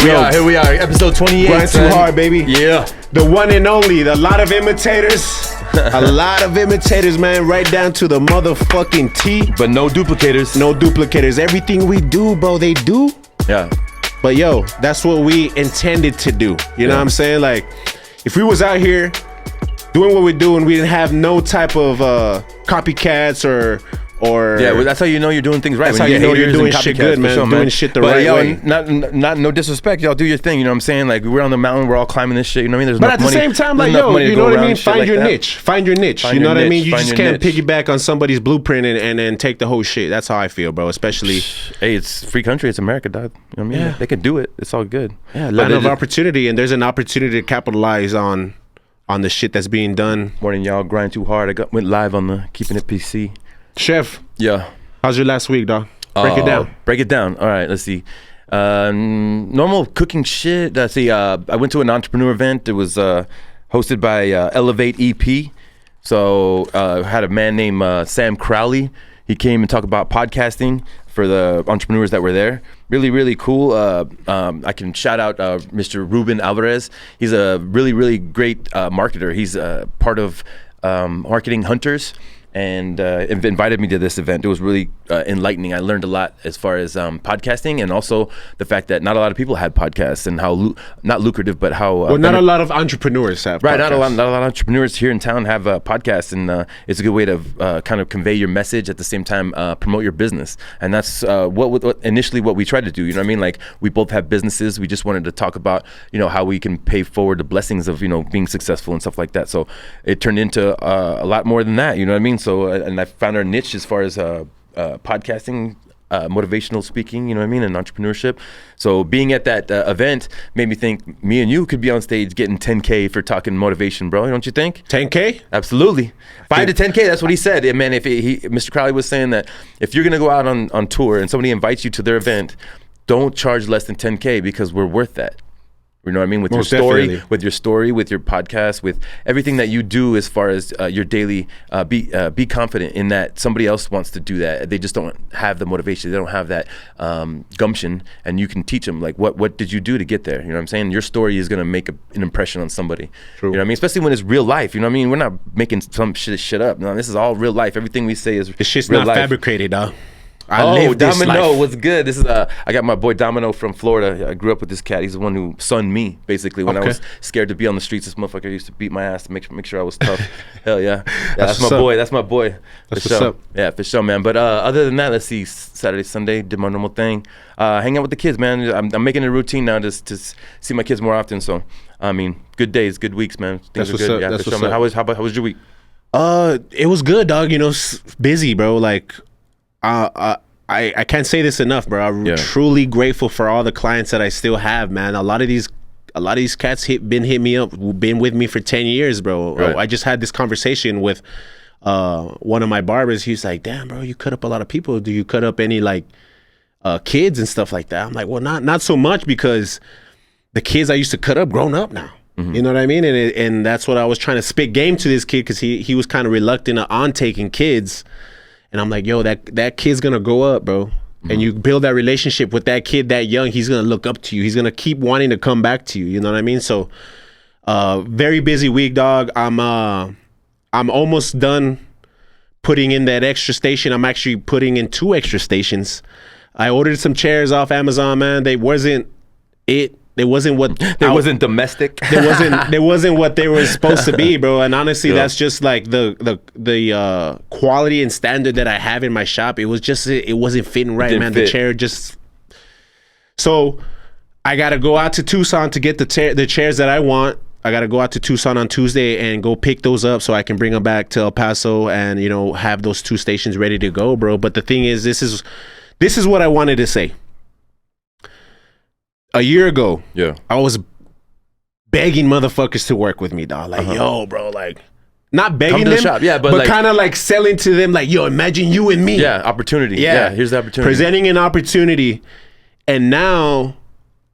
Here we are, episode 28. Grind2Hard, baby. Yeah. The one and only, a lot of imitators. A lot of imitators, man, right down to the motherfucking T. But no duplicators. No duplicators. Everything we do, bro, they do. Yeah. But yo, that's what we intended to do. You know what I'm saying? Like, if we was out here doing what we're doing, we didn't have no type of copycats or yeah, well, that's how you know you're doing things right. That's how you know you're doing shit good, man. Sure, doing shit the right way. Not no disrespect, y'all do your thing. You know what I'm saying? Like, we're on the mountain, we're all climbing this shit. You know what I mean? There's but at the same time, like, yo, you know what I mean? Find your niche. Find your niche. You know what I mean? You just can't piggyback on somebody's blueprint and then take the whole shit. That's how I feel, bro. Especially, hey, it's free country. It's America, dog. You know what I mean? Yeah. They can do it. It's all good. Yeah, land of opportunity, and there's an opportunity to capitalize on the shit that's being done. Morning, y'all. Grind2Hard. I went live on the Keeping It PC. Chef. Yeah. How's your last week, dog? Break it down. Break it down. All right, let's see. Normal cooking shit. Let's see. I went to an entrepreneur event. It was hosted by Elevate EP. So had a man named Sam Crowley. He came and talked about podcasting for the entrepreneurs that were there. Really, really cool. I can shout out Mr. Ruben Alvarez. He's a really, really great marketer. He's part of Marketing Hunters, and invited me to this event. It was really enlightening. I learned a lot as far as podcasting, and also the fact that not a lot of people had podcasts, and how not lucrative, but how well, not a lot of entrepreneurs have podcasts. Not a lot of entrepreneurs here in town have podcasts, and it's a good way to kind of convey your message at the same time promote your business. And that's what initially what we tried to do. You know what I mean? Like, we both have businesses. We just wanted to talk about, you know, how we can pay forward the blessings of, you know, being successful and stuff like that. So it turned into a lot more than that. You know what I mean? So and I found our niche as far as podcasting, motivational speaking, you know what I mean, and entrepreneurship. So being at that event made me think me and you could be on stage getting 10K for talking motivation, bro. Don't you think? 10K? Absolutely. 5 to 10K. That's what he said. And man, if Mr. Crowley was saying that if you're gonna go out on tour and somebody invites you to their event, don't charge less than 10K because we're worth that. You know what I mean? With your story, with your podcast, with everything that you do as far as your daily, be confident in that somebody else wants to do that. They just don't have the motivation. They don't have that gumption, and you can teach them, like, what did you do to get there? You know what I'm saying? Your story is going to make an impression on somebody. True. You know what I mean? Especially when it's real life. You know what I mean? We're not making some shit up. No, this is all real life. Everything we say is this shit's real not life. fabricated, dog. Domino was good. This is I got my boy Domino from Florida. I grew up with this cat. He's the one who sunned me, basically, when I was scared to be on the streets. This motherfucker used to beat my ass to make sure I was tough. Hell yeah. That's my boy. That's my boy. That's what's up. Yeah, for sure, man. But other than that, let's see. Saturday, Sunday, did my normal thing. Hang out with the kids, man. I'm making a routine now to see my kids more often. So, I mean, good days, good weeks, man. Things are good. Yeah, that's for sure, man. How was your week? It was good, dog. You know, busy, bro. Like, I can't say this enough, bro. I'm truly grateful for all the clients that I still have, man. A lot of these cats been with me for 10 years, bro. Right. I just had this conversation with one of my barbers. He's like, damn, bro, you cut up a lot of people. Do you cut up any, like, kids and stuff like that? I'm like, well, not so much, because the kids I used to cut up grown up now. Mm-hmm. You know what I mean? And that's what I was trying to spit game to this kid, because he was kind of reluctant on taking kids. And I'm like, yo, that kid's gonna grow up, bro. Mm-hmm. And you build that relationship with that kid that young, he's gonna look up to you. He's gonna keep wanting to come back to you. You know what I mean? So, very busy week, dog. I'm almost done putting in that extra station. I'm actually putting in 2 extra stations. I ordered some chairs off Amazon, man. They wasn't what they wasn't domestic. They wasn't what they were supposed to be, bro. And honestly, that's just like the quality and standard that I have in my shop. It wasn't fitting right, man. The chair just. So I gotta go out to Tucson to get the chairs that I want. I gotta go out to Tucson on Tuesday and go pick those up so I can bring them back to El Paso and, you know, have those 2 stations ready to go, bro. But the thing is, this is what I wanted to say. A year ago, I was begging motherfuckers to work with me, dog. Like, yo, bro, like, not begging them, shop. Yeah, but like, kind of like selling to them, like, yo, imagine you and me. Yeah, opportunity. Yeah, here's the opportunity. Presenting an opportunity. And now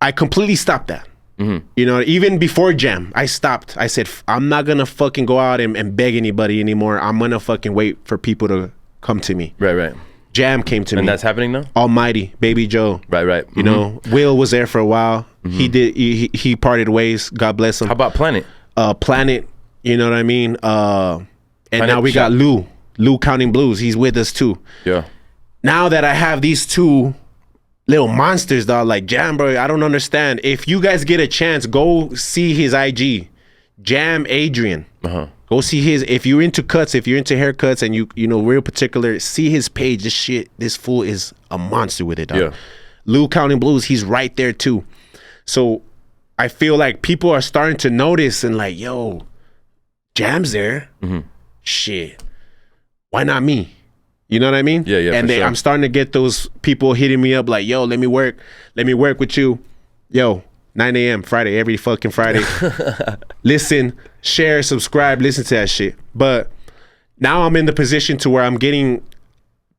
I completely stopped that. Mm-hmm. You know, even before Jam, I stopped. I said, I'm not going to fucking go out and beg anybody anymore. I'm going to fucking wait for people to come to me. Right. Jam came to me. And that's happening now? Almighty, Baby Joe. Right. You know, Will was there for a while. He parted ways. God bless him. How about Planet? Planet, you know what I mean? And Planet now we got Lou Counting Blues. He's with us too. Yeah. Now that I have these two little monsters, dog, like Jam, bro, I don't understand. If you guys get a chance, go see his IG, Jam Adrian. Go see his. If you're into cuts, if you're into haircuts, and you know real particular, see his page. This fool is a monster with it, dog. Yeah. Lou Counting Blues, he's right there too. So I feel like people are starting to notice and like, yo, Jam's there. Shit, why not me? You know what I mean? Yeah. And sure. I'm starting to get those people hitting me up like, yo, let me work with you. Yo, 9 a.m. Friday, every fucking Friday. Listen, share, subscribe, listen to that shit. But now I'm in the position to where I'm getting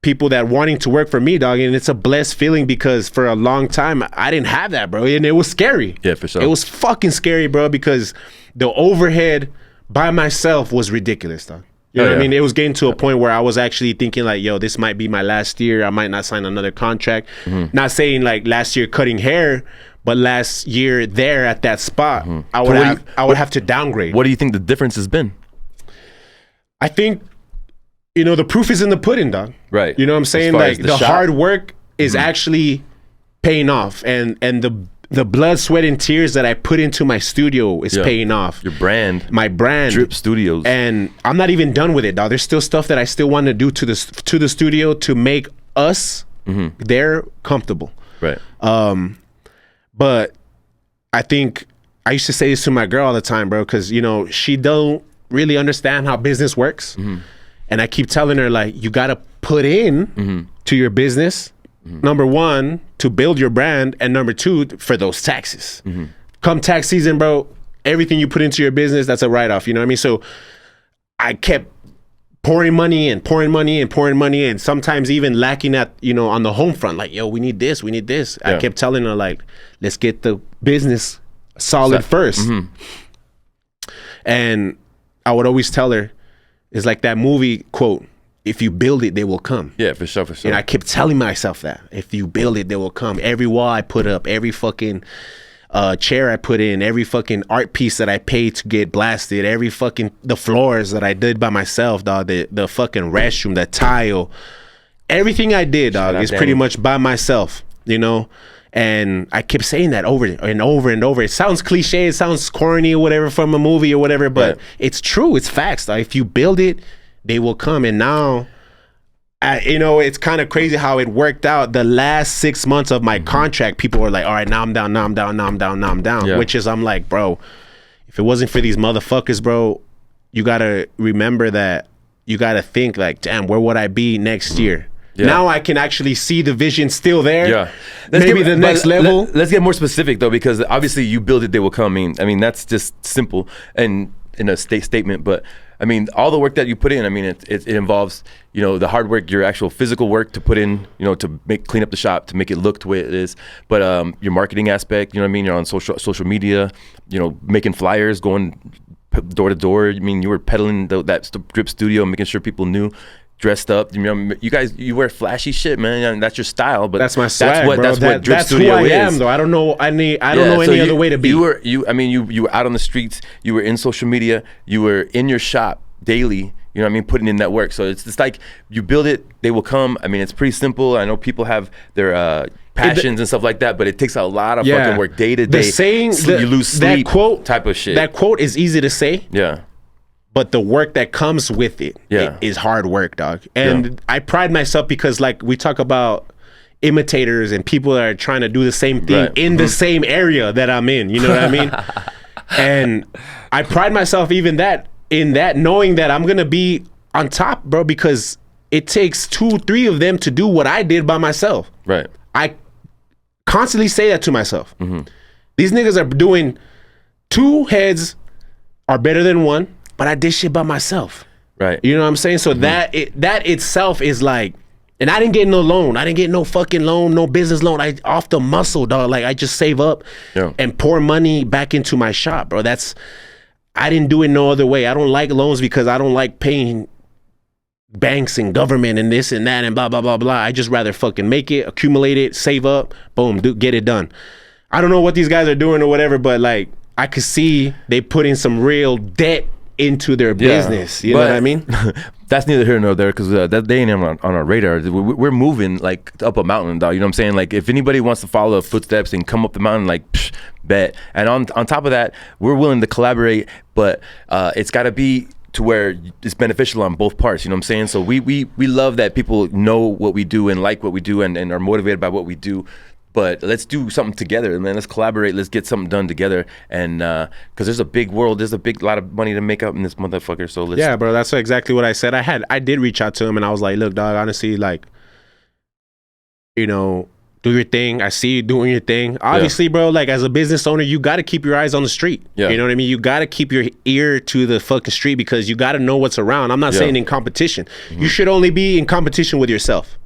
people that wanting to work for me, dog, and it's a blessed feeling because for a long time I didn't have that, bro, and it was scary. Yeah, for sure. It was fucking scary, bro, because the overhead by myself was ridiculous, dog. You know what I mean? It was getting to a point where I was actually thinking like, yo, this might be my last year. I might not sign another contract. Not saying like last year cutting hair, but last year there at that spot, I would have to downgrade. What do you think the difference has been? I think, you know, the proof is in the pudding, dog. Right. You know what I'm saying? Like the shop. hard work is actually paying off, and the blood, sweat, and tears that I put into my studio is paying off. Your brand. My brand. Drip Studios. And I'm not even done with it, dog. There's still stuff that I still want to do to the studio to make us there comfortable. Right. But I think I used to say this to my girl all the time, bro, because, you know, she don't really understand how business works. And I keep telling her, like, you got to put in to your business, number one, to build your brand, and number two, for those taxes. Come tax season, bro, everything you put into your business, that's a write-off, you know what I mean? So I kept pouring money in, sometimes even lacking at, you know, on the home front, like, yo, we need this. I kept telling her, like, let's get the business solid first. And I would always tell her, it's like that movie quote, if you build it, they will come. Yeah, for sure. And I kept telling myself that. If you build it, they will come. Every wall I put up, every fucking chair I put in, every fucking art piece that I paid to get blasted, every fucking, the floors that I did by myself, dog, the fucking restroom, the tile, everything I did, dog, is pretty much by myself, you know? And I kept saying that over and over and over. It sounds cliche, it sounds corny or whatever from a movie or whatever, but it's true, it's facts, dog. If you build it, they will come. And now, you know, it's kind of crazy how it worked out. The last 6 months of my contract, people were like, all right, now I'm down. Yeah. Which is, I'm like, bro, if it wasn't for these motherfuckers, bro, you got to remember that you got to think like, damn, where would I be next year? Yeah. Now I can actually see the vision still there. Yeah. Maybe the next level. Let's get more specific though, because obviously you build it, they will come. I mean, that's just simple and in a statement, but I mean, all the work that you put in, I mean, it involves, you know, the hard work, your actual physical work to put in, you know, to clean up the shop, to make it look the way it is. But your marketing aspect, you know what I mean? You're on social media, you know, making flyers, going door to door. I mean, you were peddling that drip studio, making sure people knew, dressed up. You know, you guys, you wear flashy shit, man. And that's your style. But that's my swag, bro. That's what drip that's studio who I is. am, though. I don't know any other way to be. You were out on the streets. You were in social media. You were in your shop daily. You know what I mean? Putting in that work. So it's just like you build it, they will come. I mean, it's pretty simple. I know people have their passions and stuff like that, but it takes a lot of fucking work day to day. The saying, you lose sleep, that quote type of shit. That quote is easy to say. Yeah. But the work that comes with it, it is hard work, dog. And I pride myself because, like, we talk about imitators and people that are trying to do the same thing in the same area that I'm in. You know what I mean? And I pride myself in that, knowing that I'm gonna be on top, bro, because it takes 2-3 of them to do what I did by myself. Right. I constantly say that to myself. These niggas are doing 2 heads are better than 1. But I did shit by myself. Right. You know what I'm saying? So that itself is like, and I didn't get no loan. I didn't get no fucking loan, no business loan. I off the muscle, dog. Like I just save up and pour money back into my shop, bro. I didn't do it no other way. I don't like loans because I don't like paying banks and government and this and that and blah, blah, blah, blah. I just rather fucking make it, accumulate it, save up, boom, get it done. I don't know what these guys are doing or whatever, but like I could see they put in some real debt into their business. You know what I mean? That's neither here nor there, because they ain't on our radar. We're moving like up a mountain, dog. You know what I'm saying? Like if anybody wants to follow footsteps and come up the mountain, like bet. And on top of that, we're willing to collaborate, but it's got to be to where it's beneficial on both parts. You know what I'm saying? So we love that people know what we do and like what we do and are motivated by what we do. But let's do something together, man. Let's collaborate. Let's get something done together. And because there's a big world, there's a big lot of money to make up in this motherfucker. So let's. Yeah, bro. That's exactly what I said. I did reach out to him and I was like, look, dog, honestly, like, you know, do your thing. I see you doing your thing. Obviously, bro, like as a business owner, you got to keep your eyes on the street. Yeah. You know what I mean? You got to keep your ear to the fucking street because you got to know what's around. I'm not saying in competition. You should only be in competition with yourself.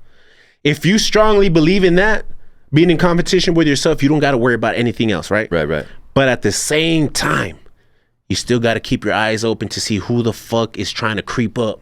If you strongly believe in that, being in competition with yourself, you don't got to worry about anything else, right? Right. But at the same time, you still got to keep your eyes open to see who the fuck is trying to creep up.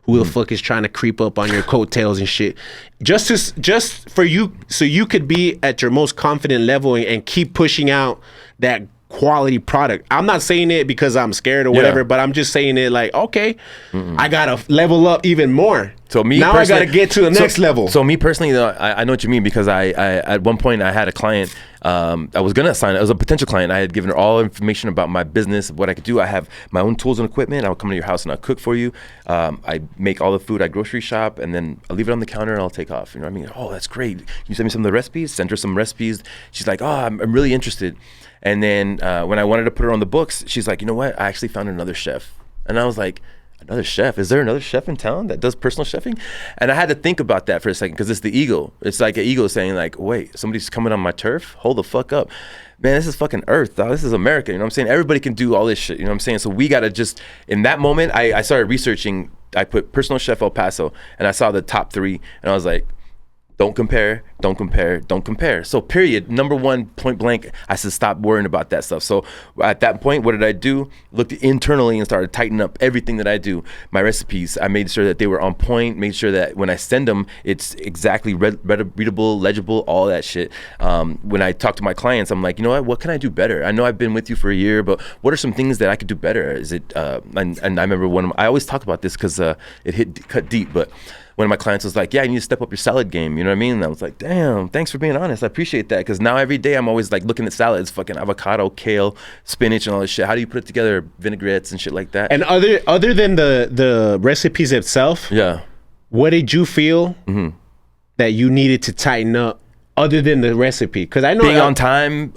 Who the fuck is trying to creep up on your coattails and shit. Just for you, so you could be at your most confident level and keep pushing out that quality product. I'm not saying it because I'm scared or whatever, but I'm just saying it like, okay, I got to level up even more. So me now I got to get to the next level. So me personally, though, I know what you mean, because I at one point I had a client, I was gonna sign. It was a potential client. I had given her all information about my business, what I could do. I have my own tools and equipment. I'll come to your house and I'll cook for you. I make all the food. I grocery shop, and then I'll leave it on the counter and I'll take off. You know what I mean? Oh, that's great. Can you send me some of the recipes? Send her some recipes. She's like, oh, I'm really interested. And then when I wanted to put her on the books, she's like, you know what? I actually found another chef. And I was like, another chef? Is there another chef in town that does personal chefing? And I had to think about that for a second, because it's the ego. It's like an ego saying like, wait, somebody's coming on my turf? Hold the fuck up. Man, this is fucking Earth, dog. This is America, you know what I'm saying? Everybody can do all this shit, you know what I'm saying? So we gotta just, in that moment, I started researching. I put personal chef El Paso, and I saw the top 3, and I was like, don't compare, don't compare, don't compare. So period, number one, point blank, I said stop worrying about that stuff. So at that point, what did I do? Looked internally and started tightening up everything that I do. My recipes, I made sure that they were on point, made sure that when I send them, it's exactly readable, legible, all that shit. When I talk to my clients, I'm like, you know what can I do better? I know I've been with you for a year, but what are some things that I could do better? Is it, and I remember I always talk about this because it cut deep, but one of my clients was like, yeah, you need to step up your salad game. You know what I mean? And I was like, damn, thanks for being honest. I appreciate that. Because now every day I'm always like looking at salads, fucking avocado, kale, spinach, and all this shit. How do you put it together? Vinaigrettes and shit like that. And other than the recipes itself, what did you feel that you needed to tighten up other than the recipe? Because I know being on time,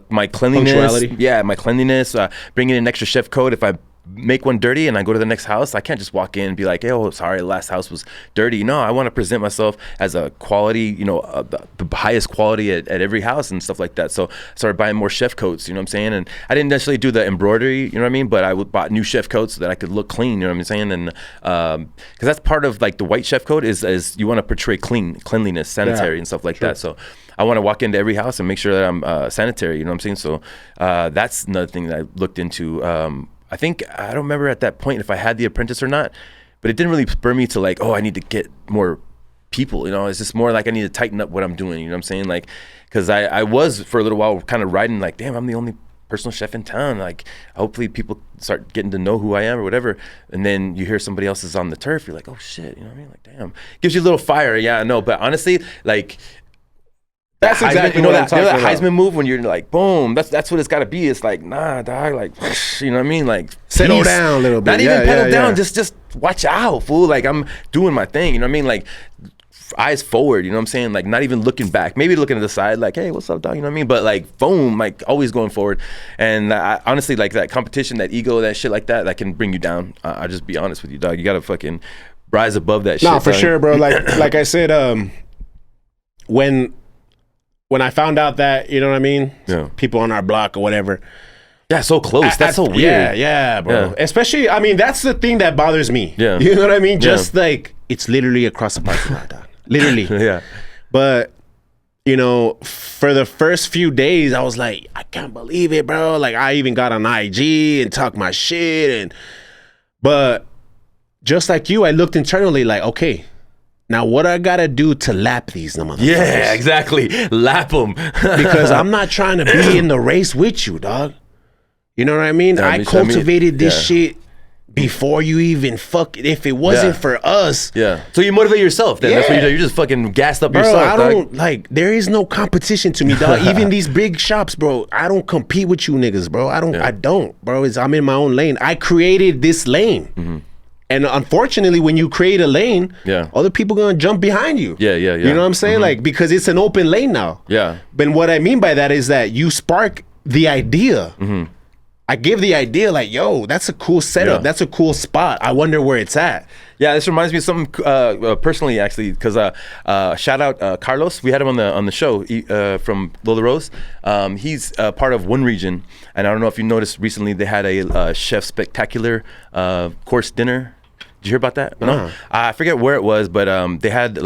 my cleanliness. Yeah, my cleanliness, bringing in an extra chef coat if I make one dirty and I go to the next house. I can't just walk in and be like, hey, oh, sorry, the last house was dirty. No, I want to present myself as a quality, you know, the highest quality at every house and stuff like that. So I started buying more chef coats, you know what I'm saying? And I didn't necessarily do the embroidery, you know what I mean? But I bought new chef coats so that I could look clean, you know what I'm saying? And because that's part of like the white chef coat is you want to portray cleanliness, sanitary and stuff like that. So I want to walk into every house and make sure that I'm sanitary, you know what I'm saying? So that's another thing that I looked into. I don't remember at that point if I had the apprentice or not, but it didn't really spur me to like, oh, I need to get more people, you know? It's just more like I need to tighten up what I'm doing, you know what I'm saying? Like, because I was for a little while kind of riding like, damn, I'm the only personal chef in town. Like, hopefully people start getting to know who I am or whatever. And then you hear somebody else is on the turf, you're like, oh shit, you know what I mean? Like, damn. Gives you a little fire, yeah, I know. But honestly, like, that's exactly what I'm talking about. Heisman move when you're like, boom, that's what it's got to be. It's like, nah, dog, like, you know what I mean? Like, settle down a little bit. Not even pedal down, just watch out, fool. Like, I'm doing my thing, you know what I mean? Like, eyes forward, you know what I'm saying? Like, not even looking back. Maybe looking to the side, like, hey, what's up, dog? You know what I mean? But like, boom, like, always going forward. And I, honestly, like, that competition, that ego, that shit like that can bring you down. I'll just be honest with you, dog. You got to fucking rise above that shit. No, for sure, bro. Like I said, when I found out that, you know what I mean? Yeah. People on our block or whatever. Yeah, so close. That's so weird. Yeah, bro. Yeah. Especially, I mean, that's the thing that bothers me. Yeah. You know what I mean? Just like, it's literally across the parking lot, dog. Literally. Yeah. But, you know, for the first few days, I was like, I can't believe it, bro. Like, I even got on IG and talked my shit. But just like you, I looked internally like, okay, now what I gotta do to lap these motherfuckers? Yeah, exactly. Lap them. Because I'm not trying to be in the race with you, dog. You know what I mean? I cultivated this shit before you even if it wasn't for us. Yeah. So you motivate yourself then. That's what you're just fucking gassed up yourself. I don't there is no competition to me, dog. Even these big shops, bro. I don't compete with you niggas, bro. I don't, bro. I'm in my own lane. I created this lane. Mm-hmm. And unfortunately, when you create a lane, other people gonna jump behind you. Yeah. You know what I'm saying? Like, because it's an open lane now. Yeah. But what I mean by that is that you spark the idea. Mm-hmm. I give the idea like, yo, that's a cool setup. That's a cool spot. I wonder where it's at. Yeah, this reminds me of something personally, actually, because shout out Carlos. We had him on the show from Lola Rose. He's part of One Region, and I don't know if you noticed recently they had a Chef Spectacular course dinner. Did you hear about that? No, I forget where it was, but they had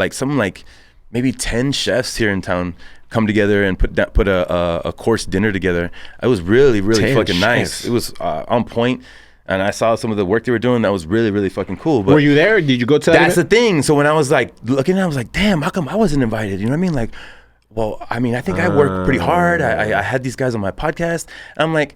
maybe 10 chefs here in town come together and put a course dinner together. It was really fucking nice. It was on point, and I saw some of the work they were doing. That was really fucking cool. But were you there? Did you go to that? That's the thing. So when I was like looking, I was like, damn, how come I wasn't invited? You know what I mean? Like, well, I mean, I think I worked pretty hard. I had these guys on my podcast. And I'm like,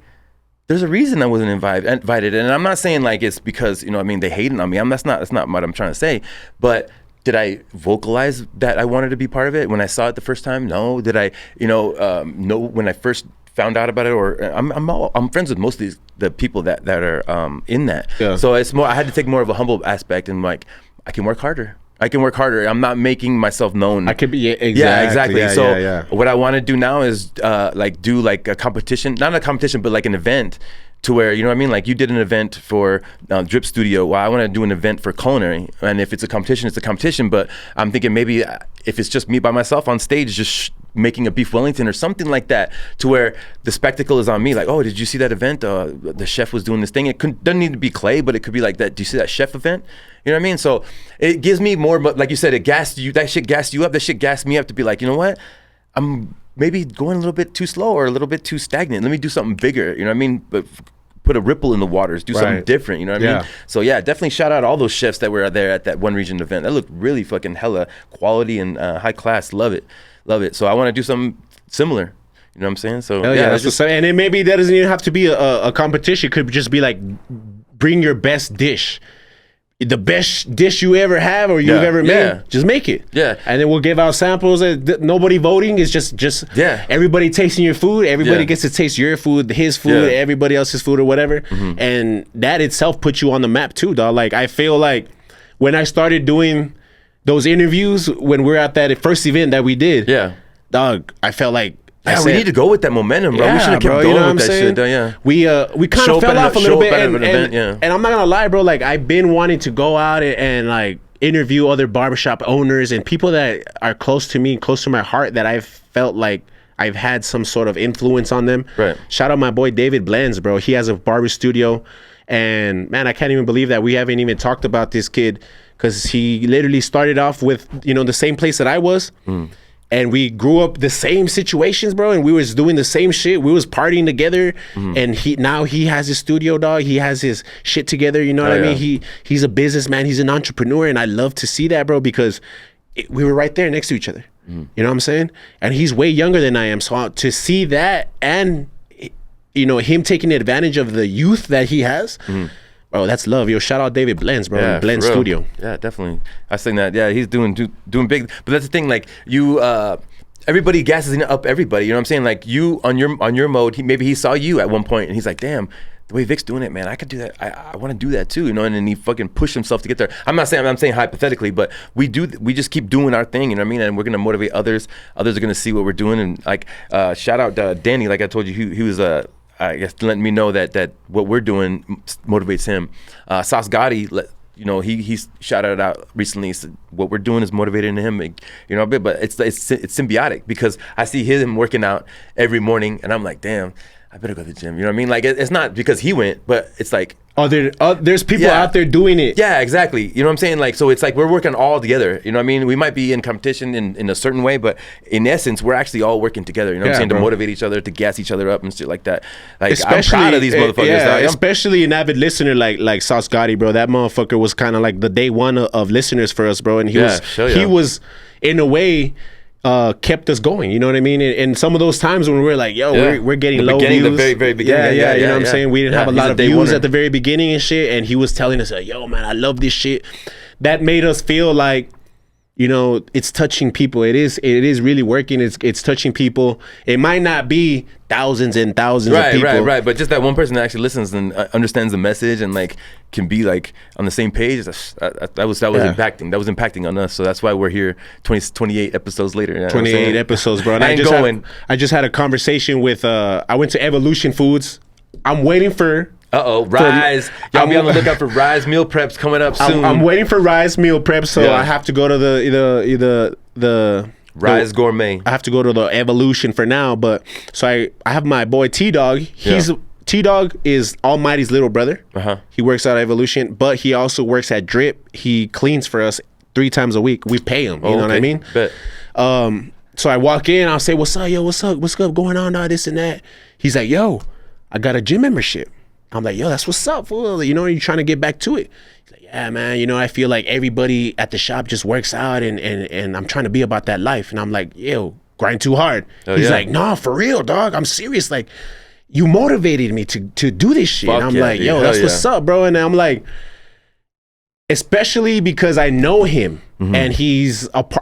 there's a reason I wasn't invited, and I'm not saying like it's because, you know what I mean, they hated on me. That's not what I'm trying to say, but. Did I vocalize that I wanted to be part of it when I saw it the first time? No. Did I, know when I first found out about it? Or I'm friends with most of the people that are in that. Yeah. So it's more. I had to take more of a humble aspect and like, I can work harder. I'm not making myself known. I could be exactly. Yeah, exactly. What I want to do now is do a competition, not a competition, but like an event. To where, you know what I mean? Like you did an event for Drip Studio. Well, I want to do an event for culinary. And if it's a competition, it's a competition. But I'm thinking maybe if it's just me by myself on stage, just making a beef Wellington or something like that, to where the spectacle is on me. Like, oh, did you see that event? The chef was doing this thing. It doesn't need to be Clay, but it could be like that. Do you see that chef event? You know what I mean? So it gives me more, but like you said, it gassed you. That shit gassed you up. That shit gassed me up to be like, you know what? I'm maybe going a little bit too slow or a little bit too stagnant. Let me do something bigger. You know what I mean? But put a ripple in the waters, do something different, you know what I mean? So yeah, definitely shout out all those chefs that were there at that One Region event. That looked really fucking hella quality and high class. Love it. So I want to do something similar. You know what I'm saying? So that's just, and it maybe that doesn't even have to be a competition. It could just be like, bring your best dish. The best dish you ever have or you've ever made, just make it. Yeah. And then we'll give out samples. Nobody voting. It's just everybody tasting your food. Everybody gets to taste your food, his food, everybody else's food or whatever. Mm-hmm. And that itself puts you on the map too, dog. Like I feel like when I started doing those interviews, when we're at that first event that we did, dog, I felt like, we need to go with that momentum, bro. We should have kept going with that shit. Yeah. We kind of fell off a little bit, and I'm not gonna lie, bro. Like I've been wanting to go out and like interview other barbershop owners and people that are close to me, close to my heart, that I've felt like I've had some sort of influence on them. Right. Shout out my boy David Blends, bro. He has a barber studio, and man, I can't even believe that we haven't even talked about this kid, because he literally started off with the same place that I was. And we grew up the same situations, bro, and we was doing the same shit. We was partying together, and he has his studio, dog. He has his shit together, you know what I mean? He's a businessman. He's an entrepreneur, and I love to see that, bro, because we were right there next to each other. You know what I'm saying? And he's way younger than I am, so to see that and him taking advantage of the youth that he has. Bro, that's love. Yo, shout out David Blends, bro. Blends Studio. Yeah, definitely. I was saying that. Yeah, he's doing big. But that's the thing. Like everybody gasses up everybody. You know what I'm saying? Like you on your mode. Maybe he saw you at one point, and he's like, damn, the way Vic's doing it, man, I could do that. I want to do that too. And then he fucking pushed himself to get there. I'm saying hypothetically, but we just keep doing our thing. You know what I mean? And we're gonna motivate others. Others are gonna see what we're doing. And like shout out Danny. Like I told you, he was I guess letting me know that what we're doing motivates him. Sauce Gotti, he's shouted it out recently. He said, what we're doing is motivating him, but it's symbiotic, because I see him working out every morning, and I'm like, damn, I better go to the gym. You know what I mean? Like it's not because he went, but it's like there's people out there doing it. Yeah, exactly. You know what I'm saying? Like, so it's like we're working all together. You know what I mean? We might be in competition in a certain way, but in essence, we're actually all working together. You know what I'm saying? To motivate each other, to gas each other up and shit like that. Like, I'm proud of these motherfuckers. Yeah, especially an avid listener like Sauce Gotti, bro. That motherfucker was kind of like the day one of listeners for us, bro. And he was in a way kept us going. You know what I mean? And some of those times when we're like, yo, we're getting low views. The very, very beginning. Yeah, you know what I'm saying? We didn't have a lot of views at the very beginning and shit. And he was telling us, like, yo, man, I love this shit. That made us feel like, you know, it's touching people. It is really working. It's touching people. It might not be thousands and thousands of people. Right. But just that one person that actually listens and understands the message and like can be like on the same page. That was impacting. That was impacting on us. So that's why we're here 28 episodes later. You know 28 episodes, bro. And I just had a conversation with, I went to Evolution Foods. I'm waiting for... Rise. Y'all be on the lookout for Rise meal preps coming up soon. I'm waiting for Rise meal preps, so I have to go to the Rise Gourmet. I have to go to the Evolution for now, but so I have my boy T-Dog. T-Dog is Almighty's little brother. He works out at Evolution, but he also works at Drip. He cleans for us 3 times a week. We pay him, you know what I mean? Bet. So I walk in, I'll say, what's up, yo, what's up going on, this and that. He's like, yo, I got a gym membership. I'm like, yo, that's what's up, fool. You know, you're trying to get back to it. He's like, yeah, man, you know, I feel like everybody at the shop just works out and I'm trying to be about that life. And I'm like, yo, Grind2Hard. He's like, nah, for real, dog. I'm serious. Like, you motivated me to do this shit. And I'm like, yo, that's what's up, bro. And I'm like, especially because I know him and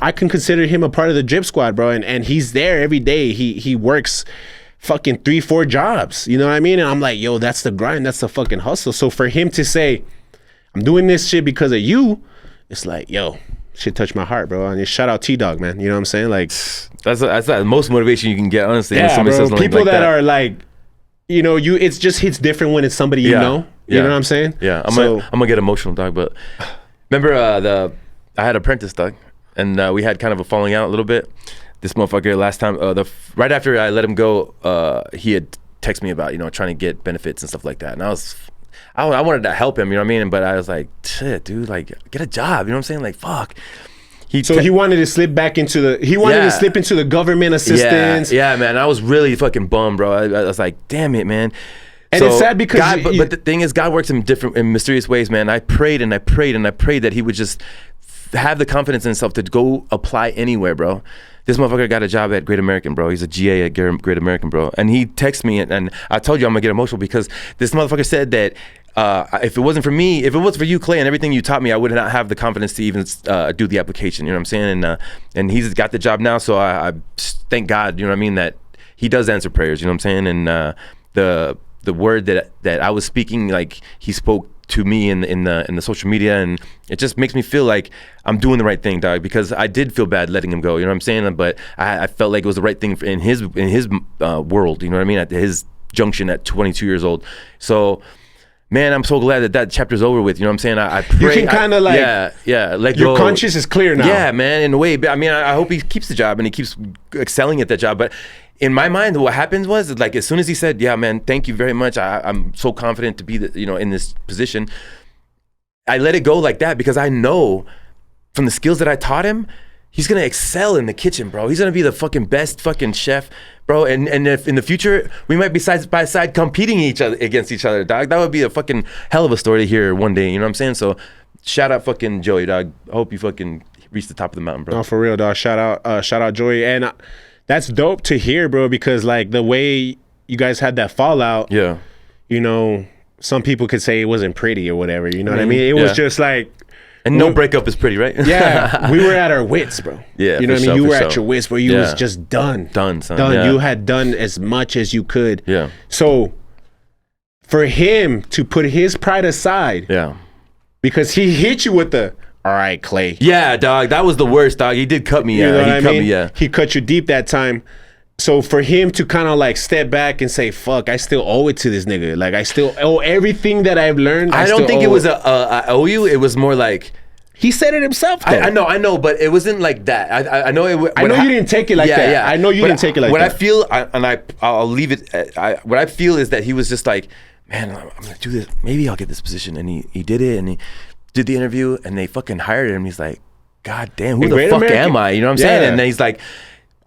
I can consider him a part of the Drip Squad, bro. And he's there every day. He works fucking 3-4 jobs, you know what I mean? And I'm like, yo, that's the grind, that's the fucking hustle. So for him to say, I'm doing this shit because of you, it's like, yo, shit touched my heart, bro. And shout out T-Dog, man. You know what I'm saying? Like, that's the most motivation you can get, honestly. Yeah, bro. People that are like, you know, it just hits different when it's somebody you know. You know what I'm saying? Yeah, I'm gonna get emotional, dog. But remember, I had an apprentice, dog, and we had kind of a falling out a little bit. This motherfucker last time, right after I let him go, he had texted me about, you know, trying to get benefits and stuff like that. And I wanted to help him, you know what I mean? But I was like, shit, dude, like, get a job, you know what I'm saying? Like, fuck. He wanted to slip back into the government assistance. Yeah, man. I was really fucking bummed, bro. I was like, damn it, man. And it's sad because God, but the thing is, God works in mysterious ways, man. I prayed and I prayed and I prayed that he would just have the confidence in himself to go apply anywhere, bro. This motherfucker got a job at Great American, bro. He's a GA at Great American, bro. And he texted me, and I told you I'm gonna get emotional because this motherfucker said that if it wasn't for me, if it was for you, Clay, and everything you taught me, I would not have the confidence to even do the application. You know what I'm saying? And he's got the job now, so I thank God. You know what I mean? That he does answer prayers. You know what I'm saying? And the word that I was speaking, like he spoke to me in the social media, and it just makes me feel like I'm doing the right thing, dog, because I did feel bad letting him go, you know what I'm saying? But I felt like it was the right thing in his world, you know what I mean, at his junction at 22 years old. So man, I'm so glad that chapter's over with, you know what I'm saying? I pray. You can kind of like, let your go. conscience is clear now. Yeah, man, in a way. I mean, I hope he keeps the job and he keeps excelling at that job, but in my mind, what happened was, like, as soon as he said, yeah, man, thank you very much, I'm so confident to be in this position, I let it go like that because I know from the skills that I taught him, he's gonna excel in the kitchen, bro. He's gonna be the fucking best fucking chef, bro. And if in the future we might be side by side competing against each other, dog, that would be a fucking hell of a story to hear one day. You know what I'm saying? So shout out fucking Joey, dog. I hope you fucking reach the top of the mountain, bro. No, for real, dog. Shout out Joey. And that's dope to hear, bro, because like the way you guys had that fallout, yeah, you know, some people could say it wasn't pretty or whatever, you know what I mean? It was just like, and no breakup is pretty, right? Yeah, we were at our wits, bro. Yeah, you know what I mean? You were at your wits, bro. You was just done, son. You had done as much as you could. Yeah. So for him to put his pride aside, because he hit you with the, all right, Clay. Yeah, dog. That was the worst, dog. He did cut me. You know what I mean? He cut you deep that time. So for him to kind of like step back and say, fuck, I still owe it to this nigga. Like, I still owe everything that I've learned. I don't think it was I owe you. It was more like, he said it himself. I know, but it wasn't like that. I know it. I know you didn't take it like that. Yeah. I know you didn't take it like that. What I feel, I'll leave it. What I feel is that he was just like, man, I'm gonna do this. Maybe I'll get this position. And he did it, and he did the interview, and they fucking hired him. He's like, God damn, who the fuck am I? You know what I'm saying? And then he's like,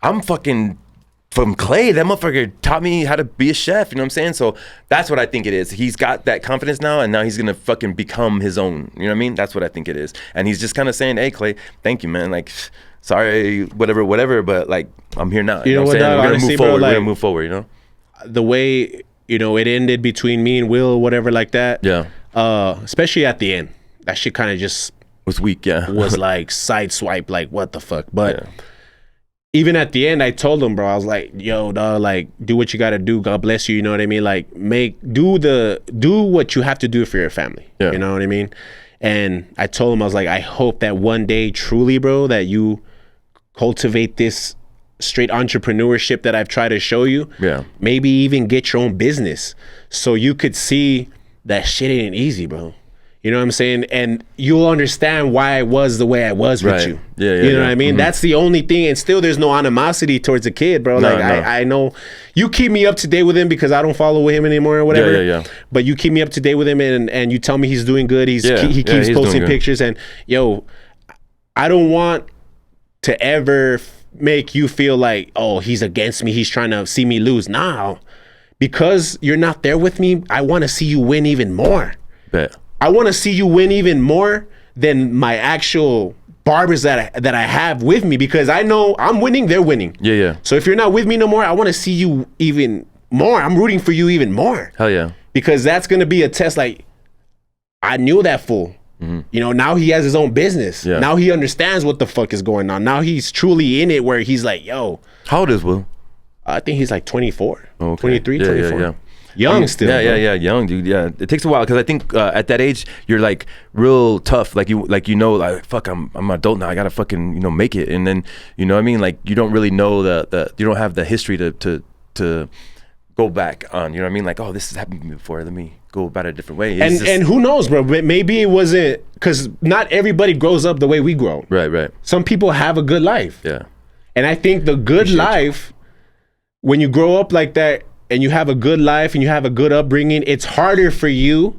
I'm fucking from Clay. That motherfucker taught me how to be a chef. You know what I'm saying? So that's what I think it is. He's got that confidence now, and now he's gonna fucking become his own. You know what I mean? That's what I think it is. And he's just kind of saying, hey, Clay, thank you, man. Like, sorry, whatever, but like, I'm here now. You know what, We're gonna move forward. Bro, like, we're gonna move forward, you know? The way, you know, it ended between me and Will, whatever like that. Yeah. Especially at the end. That shit kind of just was weak, yeah. was like sideswipe, like what the fuck. But even at the end, I told him, bro, I was like, yo, dog, like, do what you gotta do. God bless you, you know what I mean? Like, do what you have to do for your family. Yeah. You know what I mean? And I told him, I was like, I hope that one day, truly, bro, that you cultivate this straight entrepreneurship that I've tried to show you. Yeah. Maybe even get your own business so you could see that shit ain't easy, bro. You know what I'm saying? And you'll understand why I was the way I was with you. Yeah, you know what I mean? That's the only thing. And still, there's no animosity towards the kid, bro. Like, I know you keep me up to date with him because I don't follow him anymore or whatever. Yeah. But you keep me up to date with him, and you tell me he's doing good. He keeps posting pictures. And, yo, I don't want to ever make you feel like, oh, he's against me. He's trying to see me lose. Nah. Because you're not there with me, I want to see you win even more. Bet. I want to see you win even more than my actual barbers that I have with me, because I know I'm winning, they're winning. Yeah. So if you're not with me no more, I want to see you even more. I'm rooting for you even more. Hell yeah. Because that's going to be a test. Like, I knew that fool. Mm-hmm. You know, now he has his own business. Yeah. Now he understands what the fuck is going on. Now he's truly in it, where he's like, yo. How old is Will? I think he's like 24, 23, 24. Yeah. Young still. Yeah, young dude. Yeah, it takes a while, because I think at that age you're like real tough. Like you like fuck, I'm an adult now. I gotta fucking make it. And then you know what I mean. Like you don't really know the you don't have the history to go back on. You know what I mean? Like, oh, this has happened to me before. Let me go about it a different way. And who knows, bro? Maybe it wasn't, because not everybody grows up the way we grow. Right. Some people have a good life. Yeah. And I think the good life, when you grow up like that, and you have a good life and you have a good upbringing, it's harder for you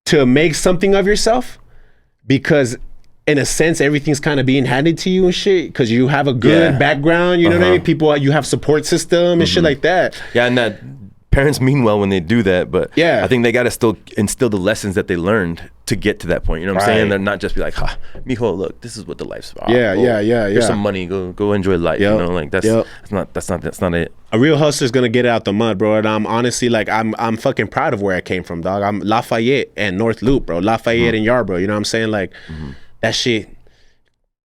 to make something of yourself, because in a sense, everything's kind of being handed to you and shit, because you have a good background, you know what I mean? People, you have support system and shit like that. Yeah, and that parents mean well when they do that, but I think they got to still instill the lessons that they learned to get to that point. You know what I'm saying? They're not just be like, ha, mijo, look, this is what the life's about. Yeah. Here's some money, go enjoy life. You know, like that's not it. A real hustler's gonna get it out the mud, bro. And I'm honestly, like, I'm fucking proud of where I came from, dog. I'm Lafayette and North Loop, bro. Lafayette and Yarborough. You know what I'm saying? Like, that shit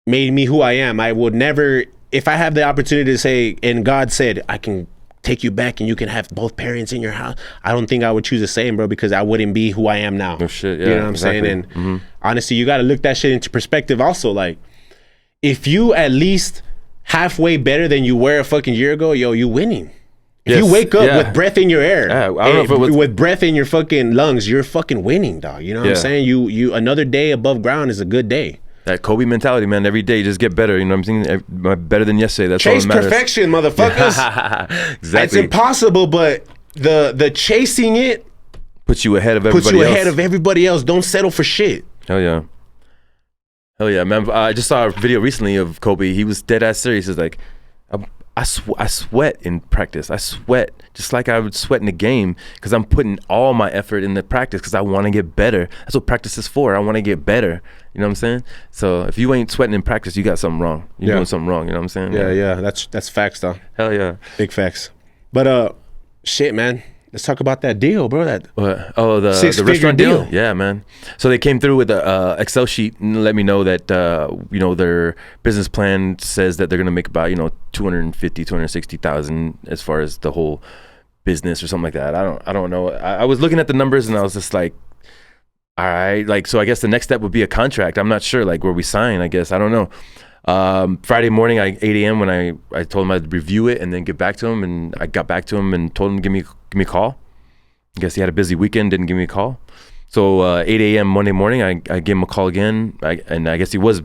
made me who I am. I would never, if I have the opportunity to say, and God said, I can take you back and you can have both parents in your house, I don't think I would choose the same, bro, because I wouldn't be who I am now. Oh shit, yeah. You know what I'm saying? And honestly, you got to look that shit into perspective also. Like, if you at least halfway better than you were a fucking year ago, yo, you winning. If you wake up with breath in your air, I don't know if it was, with breath in your fucking lungs, you're fucking winning, dog. You know what I'm saying? You another day above ground is a good day. That Kobe mentality, man. Every day, just get better. You know what I'm saying? Better than yesterday. That's all that matters. Chase perfection, motherfuckers. Exactly. It's impossible, but the chasing it puts you ahead of everybody else. Don't settle for shit. Hell yeah, man. I just saw a video recently of Kobe. He was dead ass serious. He's like, I sweat in practice. I sweat just like I would sweat in the game, because I'm putting all my effort in the practice because I want to get better. That's what practice is for. I want to get better. You know what I'm saying? So if you ain't sweating in practice, you got something wrong. You're doing something wrong. You know what I'm saying? Yeah. That's facts, though. Hell yeah. Big facts. But shit, man. Let's talk about that deal, bro. The restaurant deal. Yeah, man. So they came through with a Excel sheet and let me know that their business plan says that they're gonna make about 260,000 as far as the whole business or something like that. I don't know. I was looking at the numbers and I was just like, all right, like, so I guess the next step would be a contract. I'm not sure, like, where we sign. I guess I don't know. Friday morning, 8 a.m. when I told him I'd review it and then get back to him, and I got back to him and told him to give me a call. I guess he had a busy weekend, didn't give me a call. So 8 a.m. Monday morning, I gave him a call again, and I guess he was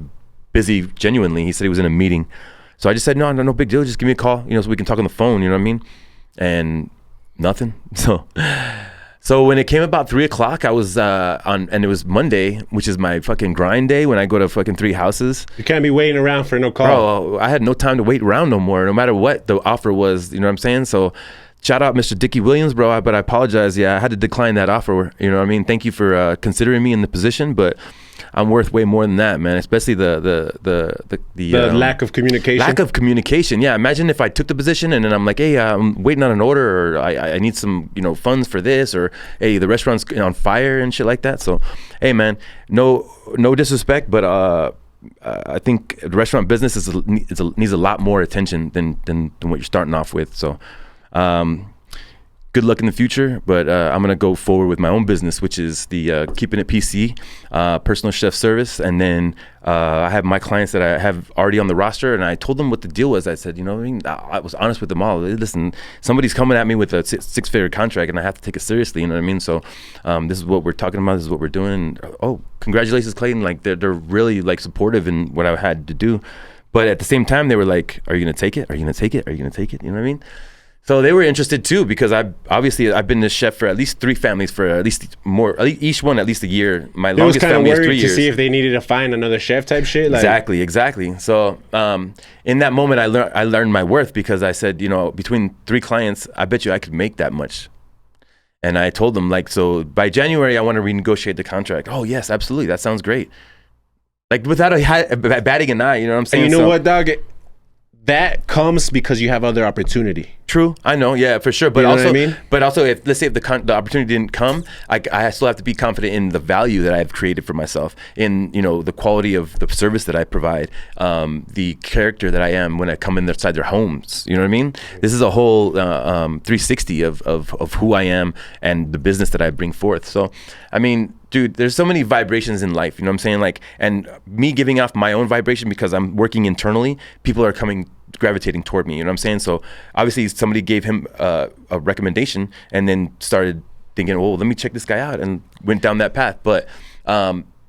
busy genuinely. He said he was in a meeting. So I just said, no big deal, just give me a call, so we can talk on the phone, you know what I mean? And nothing. So So when it came about 3 o'clock, I was and it was Monday, which is my fucking grind day when I go to fucking 3 houses. You can't be waiting around for no call. Bro, I had no time to wait around no more, no matter what the offer was. You know what I'm saying? So shout out Mr. Dickie Williams, bro. But I apologize. Yeah, I had to decline that offer. You know what I mean? Thank you for considering me in the position, but I'm worth way more than that, man. Especially the lack of communication. Lack of communication. Yeah. Imagine if I took the position and then I'm like, hey, I'm waiting on an order, or I need some, funds for this, or hey, the restaurant's on fire and shit like that. So, hey, man, no disrespect, but I think the restaurant business needs a lot more attention than what you're starting off with. So, good luck in the future, but I'm gonna go forward with my own business, which is the keeping it PC, personal chef service. And then I have my clients that I have already on the roster, and I told them what the deal was. I said, I was honest with them all. Listen, somebody's coming at me with a six-figure contract, and I have to take it seriously. You know what I mean? So this is what we're talking about. This is what we're doing. Oh, congratulations, Clayton! Like they're really like supportive in what I had to do, but at the same time, they were like, "Are you gonna take it? Are you gonna take it? Are you gonna take it?" You know what I mean? So they were interested too, because I've been the chef for at least 3 families for at least more, each one at least a year. My longest family is 3 years. To see if they needed to find another chef type shit. Like. Exactly. So in that moment, I learned my worth, because I said, between 3 clients, I bet you I could make that much. And I told them, like, so by January, I want to renegotiate the contract. Oh yes, absolutely, that sounds great. Like without batting an eye, you know what I'm saying? And you know what, dog? That comes because you have other opportunity. True, I know, yeah, for sure. But you know also, what I mean? But also, if let's say if the opportunity didn't come, I still have to be confident in the value that I've created for myself, in the quality of the service that I provide, the character that I am when I come inside their homes. You know what I mean? This is a whole 360 of who I am and the business that I bring forth. So, I mean, dude, there's so many vibrations in life. You know what I'm saying? Like, and me giving off my own vibration because I'm working internally, people are gravitating toward me. You know what I'm saying? So obviously somebody gave him a recommendation, and then started thinking, well, let me check this guy out, and went down that path. But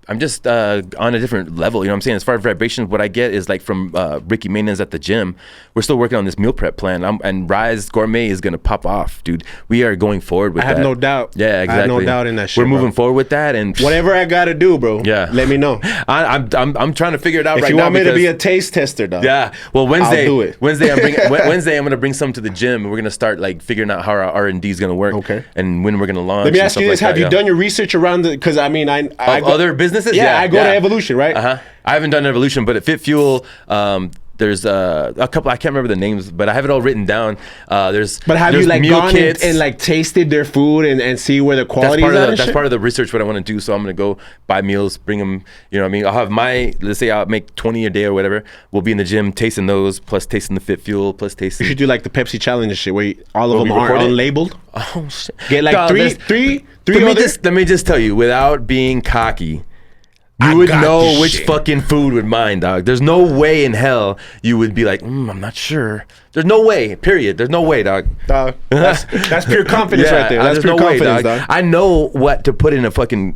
I'm just on a different level. You know what I'm saying? As far as vibrations, what I get is like from Ricky Maynes at the gym. We're still working on this meal prep plan, and Rise Gourmet is gonna pop off, dude. We are going forward with that. I have no doubt. Yeah, exactly. I have no doubt in that shit. We're moving forward with that, and whatever I gotta do, bro. Yeah, let me know. I'm trying to figure it out if right you now. want me to be a taste tester, dog. Yeah. Well, Wednesday, I'll do it. Wednesday, I'm gonna bring some to the gym, and we're gonna start like figuring out how our R&D is gonna work. Okay. And when we're gonna launch. Let me ask you this: have you done your research around the? Because I mean, I go, other businesses. Yeah, I go to Evolution, right? I haven't done Evolution, but at Fit Fuel, there's a couple. I can't remember the names, but I have it all written down. But have you like gone and like tasted their food and see where the quality is? That's part of the research what I want to do. So I'm gonna go buy meals, bring them. You know what I mean? I'll have let's say I'll make 20 a day or whatever. We'll be in the gym tasting those, plus tasting the Fit Fuel, plus tasting. You should do like the Pepsi challenge and shit, where all of them are unlabeled. Oh shit! Get like three. Let me just tell you, without being cocky. You would know which fucking food would mine, dog. There's no way in hell you would be like, I'm not sure. There's no way, period. There's no way, dog. That's pure confidence right there. That's pure confidence, dog. I know what to put in a fucking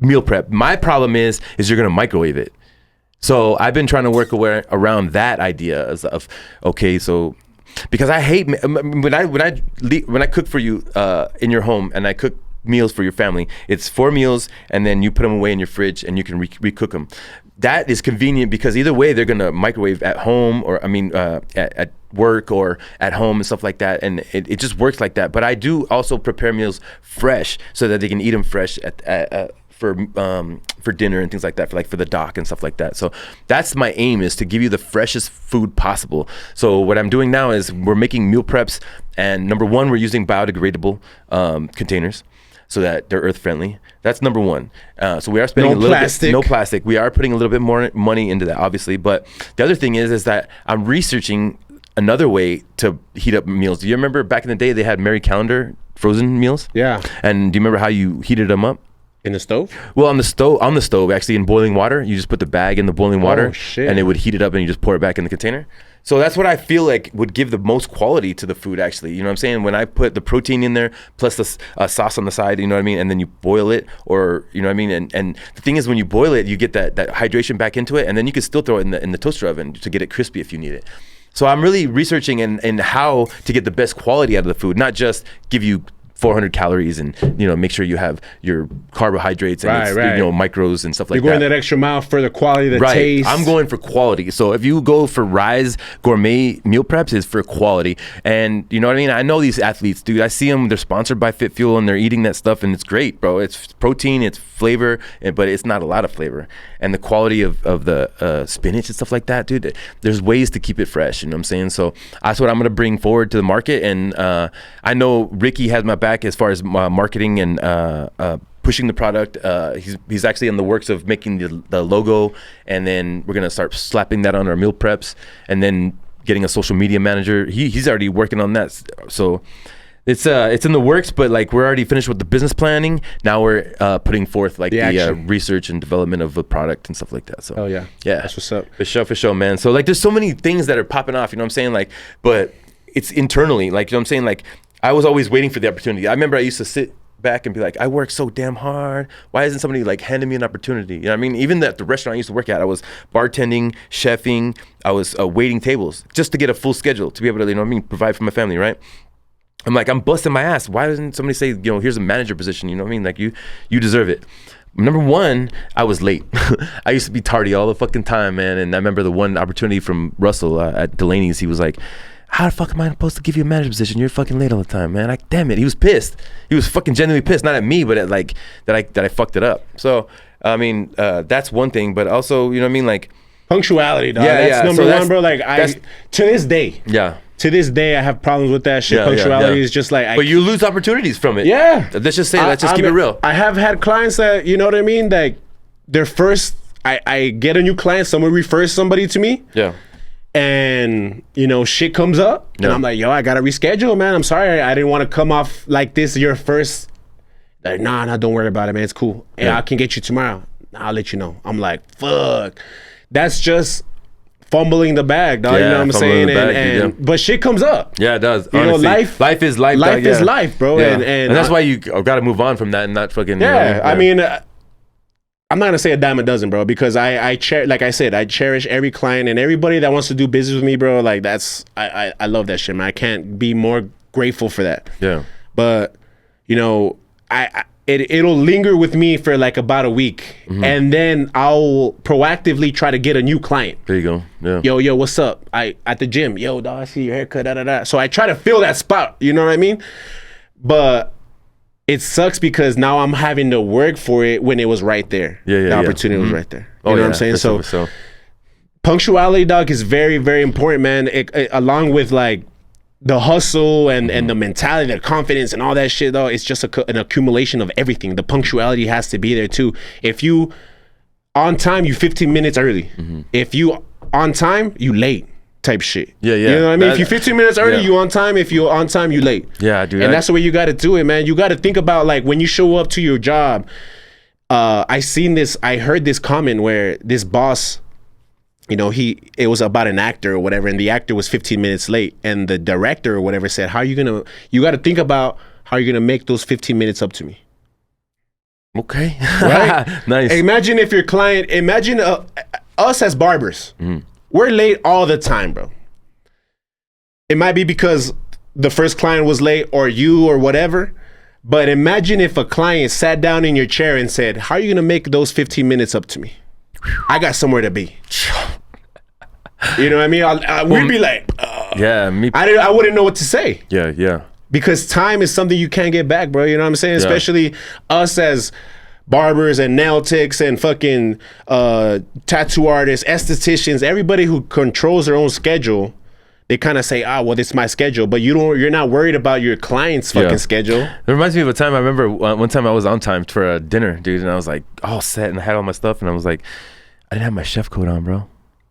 meal prep. My problem is you're going to microwave it. So I've been trying to work around that idea of, okay, so, because I hate, when I cook for you in your home, and I cook meals for your family, it's 4 meals, and then you put them away in your fridge and you can recook them. That is convenient, because either way they're gonna microwave at home, or at work or at home and stuff like that, and it just works like that. But I do also prepare meals fresh so that they can eat them fresh for dinner and things like that, for the dock and stuff like that. So that's my aim, is to give you the freshest food possible. So what I'm doing now is we're making meal preps, and number 1, we're using biodegradable containers, so that they're earth friendly. That's number 1. So we are spending no plastic. We are putting a little bit more money into that, obviously. But the other thing is that I'm researching another way to heat up meals. Do you remember back in the day they had Mary Calendar frozen meals? Yeah. And do you remember how you heated them up? In the stove? Well, on the stove, actually, in boiling water. You just put the bag in the boiling water, and it would heat it up, and you just pour it back in the container. So that's what I feel like would give the most quality to the food, actually. You know what I'm saying? When I put the protein in there, plus the sauce on the side, you know what I mean? And then you boil it, or, you know what I mean? And the thing is, when you boil it, you get that hydration back into it, and then you can still throw it in the toaster oven to get it crispy if you need it. So I'm really researching in how to get the best quality out of the food, not just give you 400 calories, and make sure you have your carbohydrates and micros and stuff like that. You're going that extra mile for the quality, the taste. I'm going for quality. So if you go for Rise Gourmet meal preps, it's for quality. And you know what I mean? I know these athletes, dude. I see them. They're sponsored by Fit Fuel, and they're eating that stuff, and it's great, bro. It's protein, it's flavor, but it's not a lot of flavor. And the quality of the spinach and stuff like that, dude. There's ways to keep it fresh. You know what I'm saying? So that's what I'm gonna bring forward to the market. And I know Ricky has my back as far as marketing and pushing the product. He's actually in the works of making the logo, and then we're gonna start slapping that on our meal preps, and then getting a social media manager. He's already working on that. So it's in the works, but like we're already finished with the business planning. Now we're putting forth like the research and development of the product and stuff like that. So yeah, that's what's up. For sure, man. So like there's so many things that are popping off, you know what I'm saying? Like, but it's internally, like, you know what I'm saying? Like I was always waiting for the opportunity. I remember I used to sit back and be like, I work so damn hard. Why isn't somebody like handing me an opportunity? You know what I mean? Even at the restaurant I used to work at, I was bartending, chefing, I was waiting tables just to get a full schedule to be able to, provide for my family, right? I'm like, I'm busting my ass. Why doesn't somebody say, here's a manager position? You know what I mean? Like you deserve it. Number one, I was late. I used to be tardy all the fucking time, man. And I remember the one opportunity from Russell at Delaney's. He was like, how the fuck am I supposed to give you a manager position? You're fucking late all the time, man. Like, damn it. He was pissed. He was fucking genuinely pissed, not at me, but at like that I fucked it up. So, I mean, that's one thing, but also, you know what I mean? Like punctuality, dog. That's number one, bro. Like to this day. Yeah. To this day, I have problems with that shit. Punctuality is just like... But you lose opportunities from it. Yeah. Let's just keep it real. I have had clients that, you know what I mean? Like, their first... I get a new client, someone refers somebody to me. Yeah. And, shit comes up. Yeah. And I'm like, yo, I got to reschedule, man. I'm sorry. I didn't want to come off like this your first... Like, nah, don't worry about it, man. It's cool. Yeah, I can get you tomorrow. I'll let you know. I'm like, fuck. That's just... fumbling the bag, dog. You know what I'm saying? But shit comes up. Yeah, it does. Honestly, life is life. Life is life, bro. Yeah. And that's why you got to move on from that and not fucking. Yeah, I mean, I'm not gonna say a dime a dozen, bro, because like I said, I cherish every client and everybody that wants to do business with me, bro. Like I love that shit, man. I can't be more grateful for that. Yeah. But it'll linger with me for like about a week, and then I'll proactively try to get a new client. There you go. Yeah. Yo, what's up? At the gym. Yo, dog, I see your haircut. Da. So I try to fill that spot. You know what I mean? But it sucks because now I'm having to work for it when it was right there. The opportunity was right there. You know what I'm saying? So punctuality, dog, is very, very important, man. It, along with like the hustle and the mentality, the confidence and all that shit, though, it's just an accumulation of everything. The punctuality has to be there too. If you on time, you 15 minutes early. If you on time, you late type shit. You know what I mean? If you 15 minutes early, you on time. If you on time, you late. Yeah, dude. And that's the way you got to do it, man. You got to think about like when you show up to your job. I heard this comment where this boss, it was about an actor or whatever, and the actor was 15 minutes late, and the director or whatever said, you got to think about how you're going to make those 15 minutes up to me. Okay. Right? Nice. Imagine if your client, us as barbers, we're late all the time, bro. It might be because the first client was late or you or whatever, but imagine if a client sat down in your chair and said, how are you going to make those 15 minutes up to me? I got somewhere to be. You know what I mean? We'd be like, I wouldn't know what to say. Yeah. Because time is something you can't get back, bro. You know what I'm saying? Yeah. Especially us as barbers and nail techs and fucking tattoo artists, estheticians, everybody who controls their own schedule. They kind of say, well, this is my schedule, but you're not worried about your client's fucking schedule. It reminds me of a time I remember one time I was on time for a dinner, dude, and I was like all set and I had all my stuff, and I was like, I didn't have my chef coat on, bro.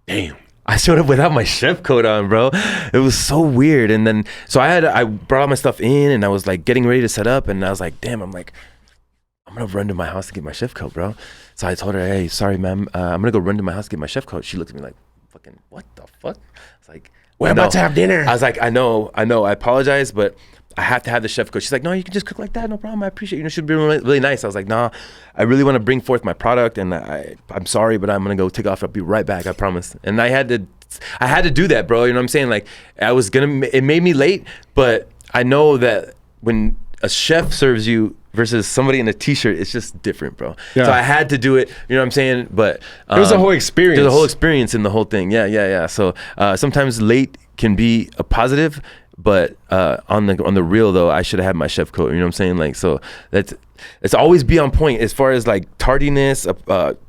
Damn. I showed up without my chef coat on, bro. It was so weird. And then, so I brought all my stuff in, and I was like getting ready to set up, and I was like, damn, I'm gonna run to my house to get my chef coat, bro. So I told her, hey, sorry, ma'am, I'm gonna go run to my house to get my chef coat. She looked at me like, fucking, what the fuck? I was like, we're about to have dinner. I was like, I know, I apologize, but I have to have the chef coat. She's like, no, you can just cook like that, no problem. I appreciate you. It should be really, really nice. I was like, nah, I really want to bring forth my product, and I'm sorry, but I'm gonna go take off. I'll be right back, I promise. And I had to do that, bro. You know what I'm saying? Like, it made me late, but I know that when a chef serves you versus somebody in a t-shirt, it's just different, bro. Yeah. So I had to do it, you know what I'm saying? But it was a whole experience. There's a whole experience in the whole thing. Yeah. So sometimes late can be a positive, but on the real though, I should have had my chef coat. You know what I'm saying? Like, so it's always be on point as far as like tardiness,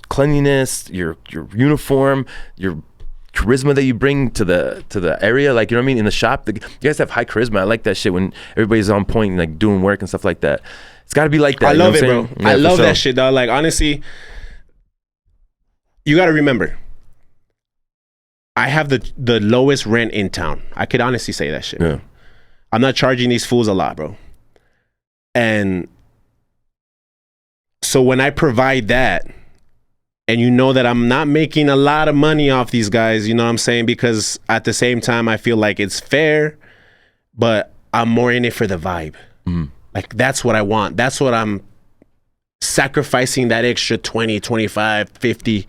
cleanliness, your uniform, your charisma that you bring to the area, like, you know what I mean, in the shop. You guys have high charisma. I like that shit when everybody's on point and like doing work and stuff like that. It's got to be like that. I love it, bro. Yeah, I love that shit, dog. Like, honestly, you got to remember, I have the lowest rent in town. I could honestly say that shit. Yeah. I'm not charging these fools a lot, bro. And so when I provide that, and you know that I'm not making a lot of money off these guys, you know what I'm saying? Because at the same time, I feel like it's fair, but I'm more in it for the vibe. Mm. Like, that's what I want. That's what I'm sacrificing that extra 20, 25, 50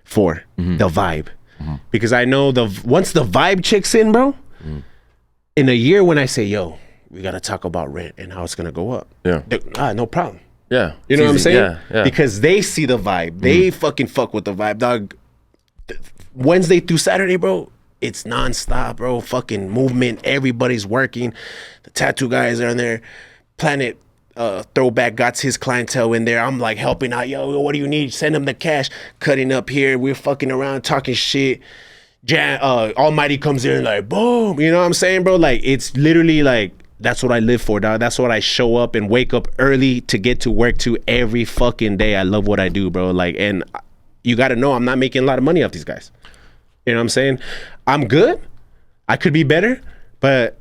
for, the vibe. Mm-hmm. Because I know once the vibe checks in, bro, in a year when I say, yo, we got to talk about rent and how it's going to go up. Yeah. No problem. Yeah. You know what I'm saying? Yeah. Because they see the vibe. They fucking fuck with the vibe, dog. Wednesday through Saturday, bro, it's nonstop, bro. Fucking movement. Everybody's working. The tattoo guys are in there. Planet Throwback got his clientele in there. I'm like helping out. Yo, what do you need? Send them the cash. Cutting up here. We're fucking around, talking shit. Almighty comes in like, boom. You know what I'm saying, bro? Like, it's literally like, that's what I live for, dog. That's what I show up and wake up early to get to work to every fucking day. I love what I do, bro. Like, and you got to know I'm not making a lot of money off these guys. You know what I'm saying? I'm good. I could be better. But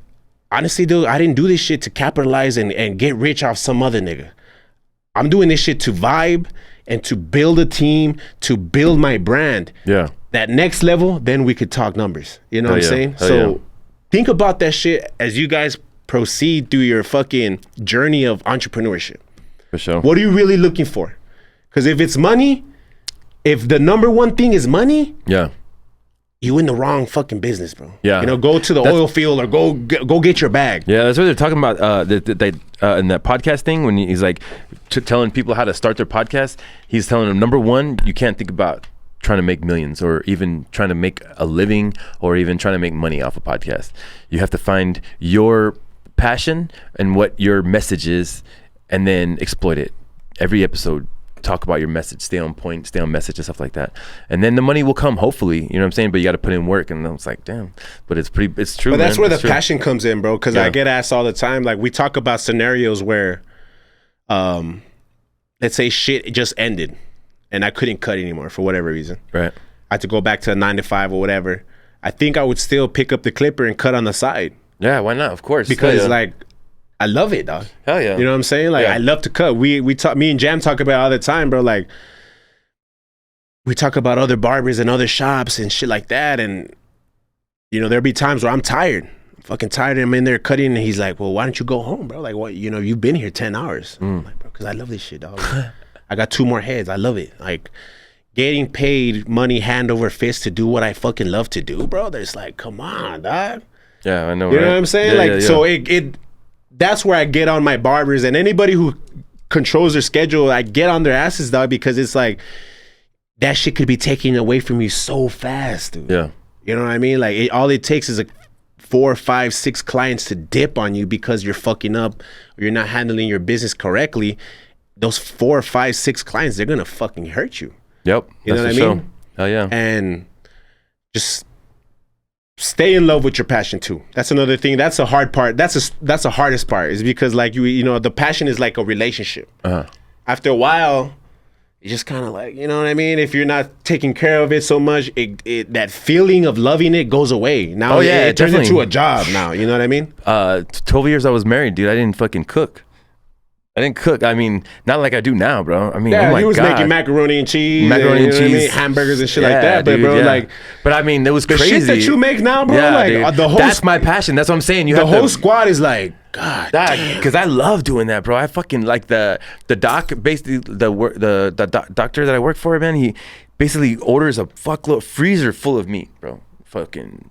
honestly, dude, I didn't do this shit to capitalize and get rich off some other nigga. I'm doing this shit to vibe and to build a team, to build my brand. Yeah. That next level, then we could talk numbers. You know what I'm saying? So think about that shit as you guys proceed through your fucking journey of entrepreneurship. For sure. What are you really looking for? Because if it's money, if the number one thing is money, you in the wrong fucking business, bro. Yeah. You know, go to the oil field or go get your bag. Yeah, that's what they're talking about in that podcast thing when he's like telling people how to start their podcast. He's telling them, number one, you can't think about trying to make millions or even trying to make a living or even trying to make money off a podcast. You have to find your passion and what your message is and then exploit it. Every episode, talk about your message, stay on point, stay on message and stuff like that. And then the money will come, hopefully, you know what I'm saying? But you got to put in work. And I was like, damn, but it's true. But that's where the passion comes in, bro. Cause I get asked all the time, like we talk about scenarios where, let's say shit just ended and I couldn't cut anymore for whatever reason. Right. I had to go back to a 9 to 5 or whatever. I think I would still pick up the clipper and cut on the side. Yeah, why not? Of course. Because like, I love it, dog. Hell yeah. You know what I'm saying? Like, I love to cut. We talk, me and Jam talk about it all the time, bro. Like, we talk about other barbers and other shops and shit like that. And, you know, there'll be times where I'm tired. I'm fucking tired. I'm in there cutting and he's like, well, why don't you go home, bro? Like, what? You know, you've been here 10 hours. I'm like, bro, because I love this shit, dog. Like, I got 2 more heads. I love it. Like, getting paid money hand over fist to do what I fucking love to do, bro. There's like, come on, dog. Yeah, I know. You know what I'm saying? So it that's where I get on my barbers and anybody who controls their schedule. I get on their asses, dog, because it's like that shit could be taken away from you so fast, dude. Yeah. You know what I mean? Like all it takes is 4, 5, 6 clients to dip on you because you're fucking up or you're not handling your business correctly. Those 4, 5, 6 clients, they're gonna fucking hurt you. Yep. You know what I mean? Hell yeah. And just stay in love with your passion too. That's another thing. That's a hard part. That's the hardest part is because like you know, the passion is like a relationship. After a while, you just kind of like, you know what I mean? If you're not taking care of it so much, that feeling of loving it goes away. Now it turns into a job now. You know what I mean? 12 years I was married, dude. I didn't fucking cook. I didn't cook. I mean, not like I do now, bro. I mean, yeah, he was making macaroni and cheese, hamburgers and shit like that. But dude, bro, like, but I mean, it was crazy. The shit that you make now, bro. Yeah, like the whole that's my passion. That's what I'm saying. The whole squad is like, God damn. Because I love doing that, bro. I fucking like the doc. Basically, the doctor that I work for, man. He basically orders a fuckload freezer full of meat, bro. Fucking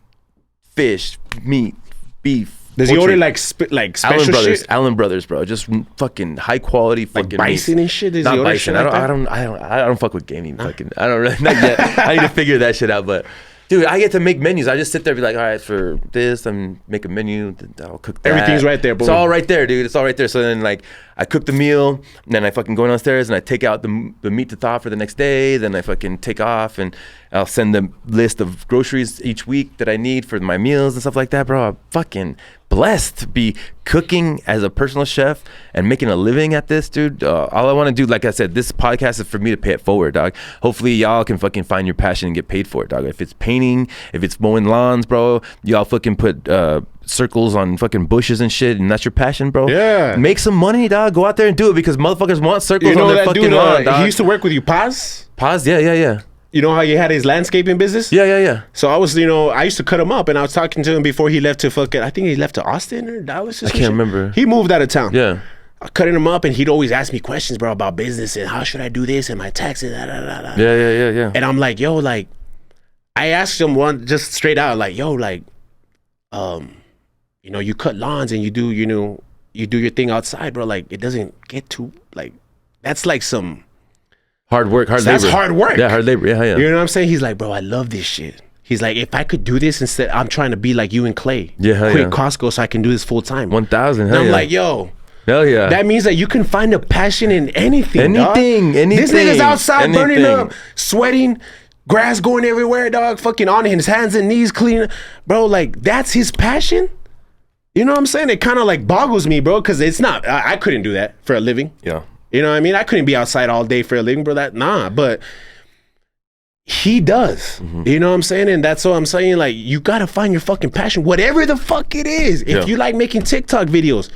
fish, meat, beef. Does he order like special shit? Allen Brothers, bro. Just fucking high quality fucking bison meats. And shit. Does not he order bison. shit like I don't fuck with gaming. Fucking, I don't really. Not yet. I need to figure that shit out. But dude, I get to make menus. I just sit there and be like, all right, for this, I'm make a menu. I'll cook that. Everything's right there, bro. It's all right there, dude. It's all right there. So then, like, I cook the meal, and then I fucking go downstairs and I take out the meat to thaw for the next day. Then I fucking take off and I'll send the list of groceries each week that I need for my meals and stuff like that, bro. I'm fucking blessed to be cooking as a personal chef and making a living at this, dude. All I want to do, like I said, this podcast is for me to pay it forward, dog. Hopefully y'all can fucking find your passion and get paid for it, dog. If it's painting, if it's mowing lawns, bro, y'all fucking put circles on fucking bushes and shit, and that's your passion, bro. Yeah. Make some money, dog. Go out there and do it because motherfuckers want circles on their fucking lawn, dog. He used to work with you, Paz? Paz? Yeah. You know how he had his landscaping business? Yeah. So I was, I used to cut him up, and I was talking to him before he left to fucking, I think he left to Austin or Dallas or something. I can't remember. He moved out of town. Yeah. I cutting him up, and he'd always ask me questions, bro, about business and how should I do this and my taxes, Yeah. And I'm like, yo, like, I asked him one just straight out, like, yo, like, you cut lawns and you do your thing outside, bro. Like, it doesn't get too, like, that's like some hard work, labor. That's hard work. Yeah, hard labor. Yeah. You know what I'm saying? He's like, bro, I love this shit. He's like, if I could do this instead, I'm trying to be like you and Clay. Yeah, quit Costco so I can do this full time. 1,000. And I'm like, yo. Hell yeah. That means that you can find a passion in anything. Anything. This nigga's outside burning up, sweating, grass going everywhere, dog. Fucking on his hands and knees clean. Bro, like, that's his passion? You know what I'm saying? It kind of like boggles me, bro, because it's not. I couldn't do that for a living. Yeah. You know what I mean? I couldn't be outside all day for a living, bro. But he does. Mm-hmm. You know what I'm saying? And that's what I'm saying. Like, you got to find your fucking passion, whatever the fuck it is. If you like making TikTok videos,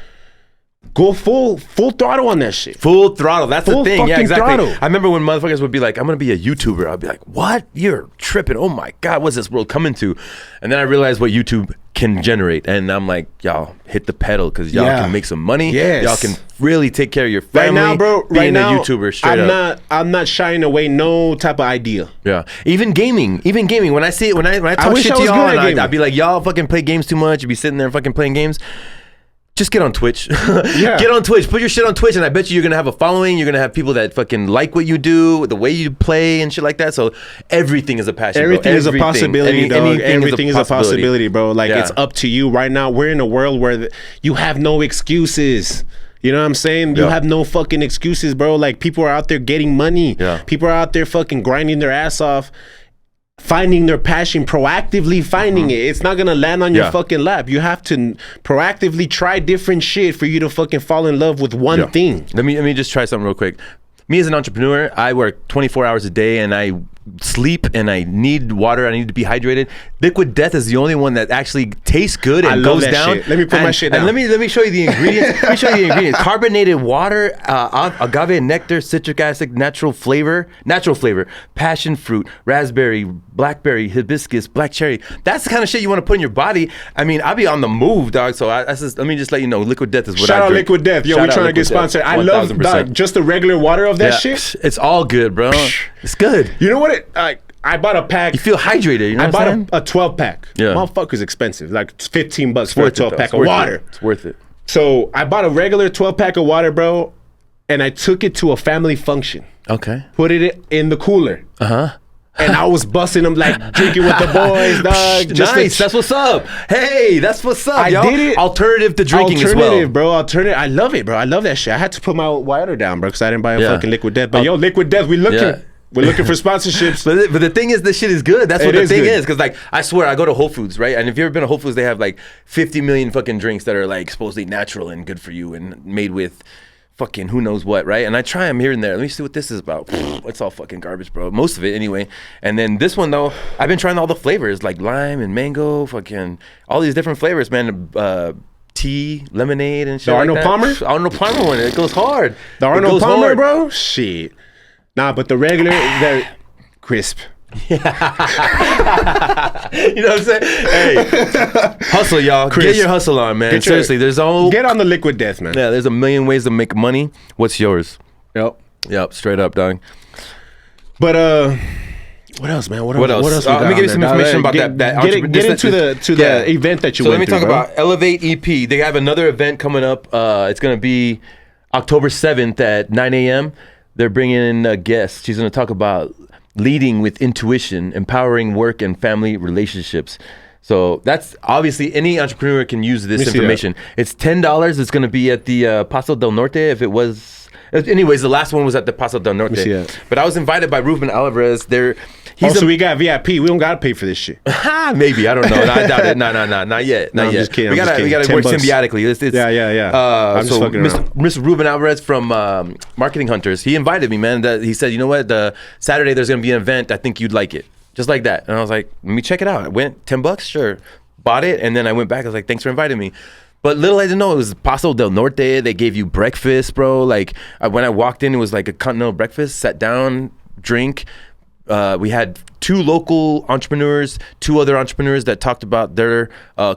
go full throttle on that shit. Full throttle. That's the thing. Yeah, exactly. Throttle. I remember when motherfuckers would be like, I'm going to be a YouTuber. I'd be like, what? You're tripping. Oh my God, what's this world coming to? And then I realized what YouTube can generate. And I'm like, y'all hit the pedal because y'all can make some money. Yes. Y'all can really take care of your family. Right now, bro, being a YouTuber straight up. I'm not shying away no type of idea. Yeah. Even gaming. When I see it, when I talk shit to y'all, and I'd be like, y'all fucking play games too much. You'd be sitting there fucking playing games. Just get on Twitch. Get on Twitch. Put your shit on Twitch, and I bet you're gonna have a following. You're gonna have people that fucking like what you do, the way you play, and shit like that. So everything is a passion. Everything is a possibility, dog. Everything is a possibility, bro. Like, it's up to you. Right now, we're in a world where you have no excuses. You know what I'm saying? You have no fucking excuses, bro. Like, people are out there getting money. Yeah. People are out there fucking grinding their ass off, finding their passion, proactively finding it. It's not gonna land on your fucking lap. You have to proactively try different shit for you to fucking fall in love with one thing. Let me just try something real quick. Me as an entrepreneur, I work 24 hours a day and I sleep and I need water. I need to be hydrated. Liquid Death is the only one that actually tastes good and goes down. Shit. Let me put my shit down. And let me show you the ingredients. Carbonated water, agave nectar, citric acid, natural flavor, passion fruit, raspberry, blackberry, hibiscus, black cherry. That's the kind of shit you want to put in your body. I mean, I'll be on the move, dog. So let me just let you know, Liquid Death is what I drink. Shout out Liquid Death. Yo, we're trying to get sponsored. I love, dog, just the regular water of that shit. It's all good, bro. It's good. You know what? I bought a pack. You feel hydrated. You know I bought a 12 pack. Yeah. Motherfucker's expensive. Like, it's $15 for a 12 pack of water. It's worth it. So I bought a regular 12 pack of water, bro, and I took it to a family function. Okay. Put it in the cooler. And I was busting them, like, drinking with the boys, dog. Nice. That's what's up. Hey, that's what's up, y'all. Did it. Alternative to drinking as well. Alternative, bro. Alternative. I love it, bro. I love that shit. I had to put my water down, bro, because I didn't buy a fucking Liquid Death. But yo, Liquid Death, we looking. Yeah. We're looking for sponsorships. But the thing is, this shit is good. That's what the thing is. Because, like, I swear, I go to Whole Foods, right? And if you've ever been to Whole Foods, they have, like, 50 million fucking drinks that are, like, supposedly natural and good for you and made with fucking who knows what, right? And I try them here and there. Let me see what this is about. It's all fucking garbage, bro. Most of it, anyway. And then this one, though, I've been trying all the flavors, like lime and mango, fucking all these different flavors, man. Tea, lemonade, and shit. The Arnold Palmer? Arnold Palmer one. It goes hard. The Arnold Palmer, bro? Shit. Nah, but the regular, they're crisp. You know what I'm saying? Hey, hustle, y'all. Chris, get your hustle on, man. Seriously, get on the Liquid Death, man. Yeah, there's a million ways to make money. What's yours? Yep, straight up, dog. But What else, man? What else? else Let me give you some information about that. Get into the event that you so went let me talk through, about Elevate EP. They have another event coming up. It's going to be October 7th at 9 a.m. They're bringing in a guest. She's going to talk about leading with intuition, empowering work and family relationships. So that's obviously any entrepreneur can use this information. It's $10. It's going to be at the Paso del Norte. If it was, anyways, the last one was at the Paso del Norte. But I was invited by Ruben Alvarez. So we got VIP. We don't gotta pay for this shit. Maybe, I don't know. I doubt it. No, not yet. Not I'm yet. just kidding. We gotta work symbiotically. It's, I'm just fucking around. Mr. Ruben Alvarez from Marketing Hunters, he invited me, man. He said, you know what? The Saturday there's gonna be an event. I think you'd like it. Just like that. And I was like, let me check it out. I went, $10, sure. Bought it, and then I went back. I was like, thanks for inviting me. But little I didn't know, it was Paso del Norte. They gave you breakfast, bro. Like when I walked in, it was like a continental breakfast. Sat down, drink. We had 2 local entrepreneurs, 2 other entrepreneurs that talked about their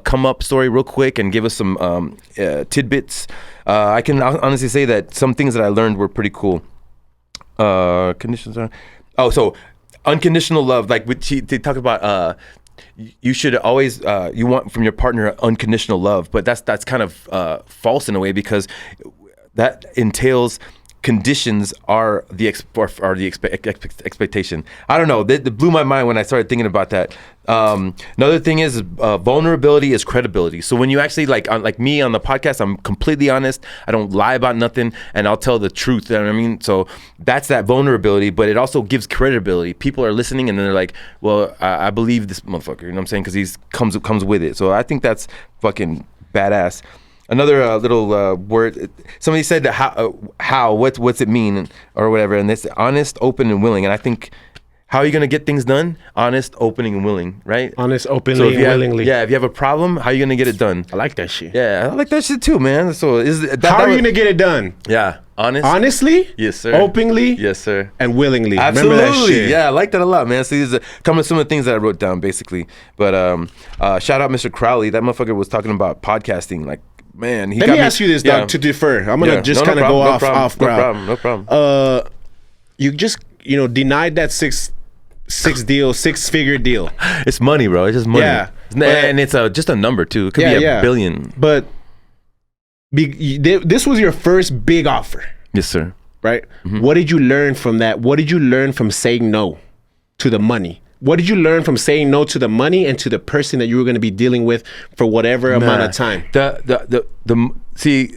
come up story real quick and give us some tidbits. I can honestly say that some things that I learned were pretty cool. Conditions are, so unconditional love. Like they talk about you should always you want from your partner unconditional love, but that's kind of false in a way, because that entails conditions are the expectation. I don't know. That blew my mind when I started thinking about that. Another thing is vulnerability is credibility. So when you actually like me on the podcast, I'm completely honest. I don't lie about nothing, and I'll tell the truth. You know what I mean? So that's that vulnerability, but it also gives credibility. People are listening, and then they're like, "Well, I believe this motherfucker." You know what I'm saying? Because he comes with it. So I think that's fucking badass. Another little word. Somebody said how what's it mean or whatever, and it's honest, open, and willing. And I think, how are you gonna get things done? Honest, opening, and willing, right? Honest, openly, and willingly. Yeah, if you have a problem, how are you gonna get it done? I like that shit. Yeah, I like that shit too, man. So how are you gonna get it done? Yeah, honestly, yes sir. Openly, yes sir. And willingly. Absolutely. Remember that shit. Yeah, I like that a lot, man. See, these are some of the things that I wrote down basically. But shout out Mr. Crowley. That motherfucker was talking about podcasting, like. Man, let me ask you this, dog, to defer. I'm gonna just kind of go off ground. No problem. You just denied that six figure deal. It's money, bro. It's just money. Yeah, and it's just a number too. It could be a billion. But this was your first big offer. Yes, sir. Right. Mm-hmm. What did you learn from that? What did you learn from saying no to the money? What did you learn from saying no to the money and to the person that you were going to be dealing with for whatever amount of time? See,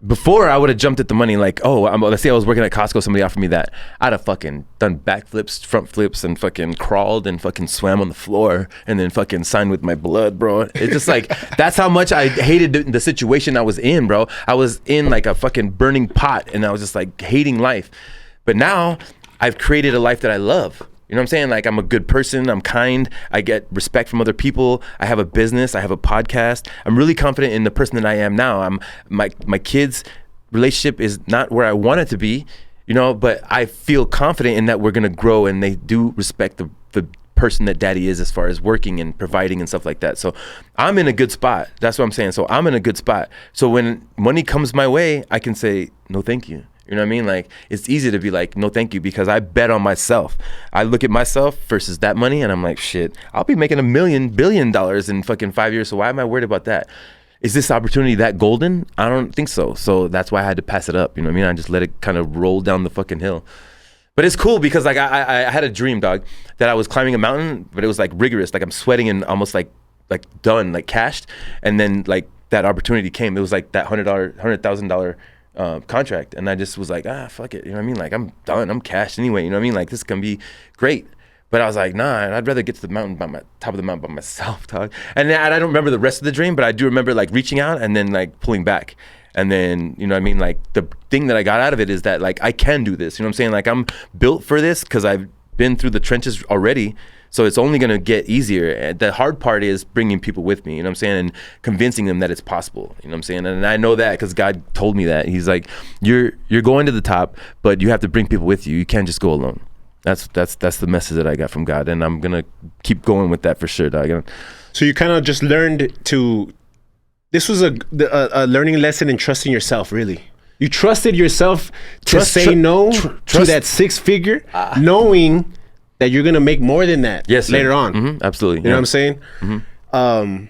before I would have jumped at the money, like, let's say I was working at Costco, somebody offered me that. I'd have fucking done backflips, front flips, and fucking crawled and fucking swam on the floor and then fucking signed with my blood, bro. It's just like, that's how much I hated the situation I was in, bro. I was in like a fucking burning pot, and I was just like hating life. But now I've created a life that I love. You know what I'm saying? Like, I'm a good person. I'm kind. I get respect from other people. I have a business. I have a podcast. I'm really confident in the person that I am now. My kids' relationship is not where I want it to be, but I feel confident in that we're going to grow, and they do respect the person that daddy is as far as working and providing and stuff like that. So I'm in a good spot. That's what I'm saying. So I'm in a good spot. So when money comes my way, I can say, no, thank you. You know what I mean? Like, it's easy to be like, no, thank you, because I bet on myself. I look at myself versus that money, and I'm like, shit, I'll be making $1 billion in fucking 5 years. So why am I worried about that? Is this opportunity that golden? I don't think so. So that's why I had to pass it up. You know what I mean? I just let it kind of roll down the fucking hill. But it's cool because like I had a dream, dog, that I was climbing a mountain, but it was like rigorous. Like I'm sweating and almost like done, like cashed. And then like that opportunity came. It was like that $100,000 contract, and I just was like, fuck it, you know what I mean? Like, I'm done, I'm cashed anyway, you know what I mean? Like, this can be great. But I was like, nah, I'd rather get to the mountain top of the mountain by myself, dog. And I don't remember the rest of the dream, but I do remember like reaching out and then like pulling back. And then, you know what I mean? Like, the thing that I got out of it is that like, I can do this, you know what I'm saying? Like, I'm built for this because I've been through the trenches already. So it's only going to get easier. The hard part is bringing people with me, you know what I'm saying? And convincing them that it's possible, you know what I'm saying? And I know that because God told me that. He's like, you're going to the top, but you have to bring people with you. You can't just go alone. That's the message that I got from God. And I'm going to keep going with that for sure, dog. So you kind of just learned this was a learning lesson in trusting yourself, really. You trusted yourself to say no to that 6 figure, knowing that you're gonna make more than that later on. Mm-hmm. Absolutely. You know what I'm saying? Mm-hmm.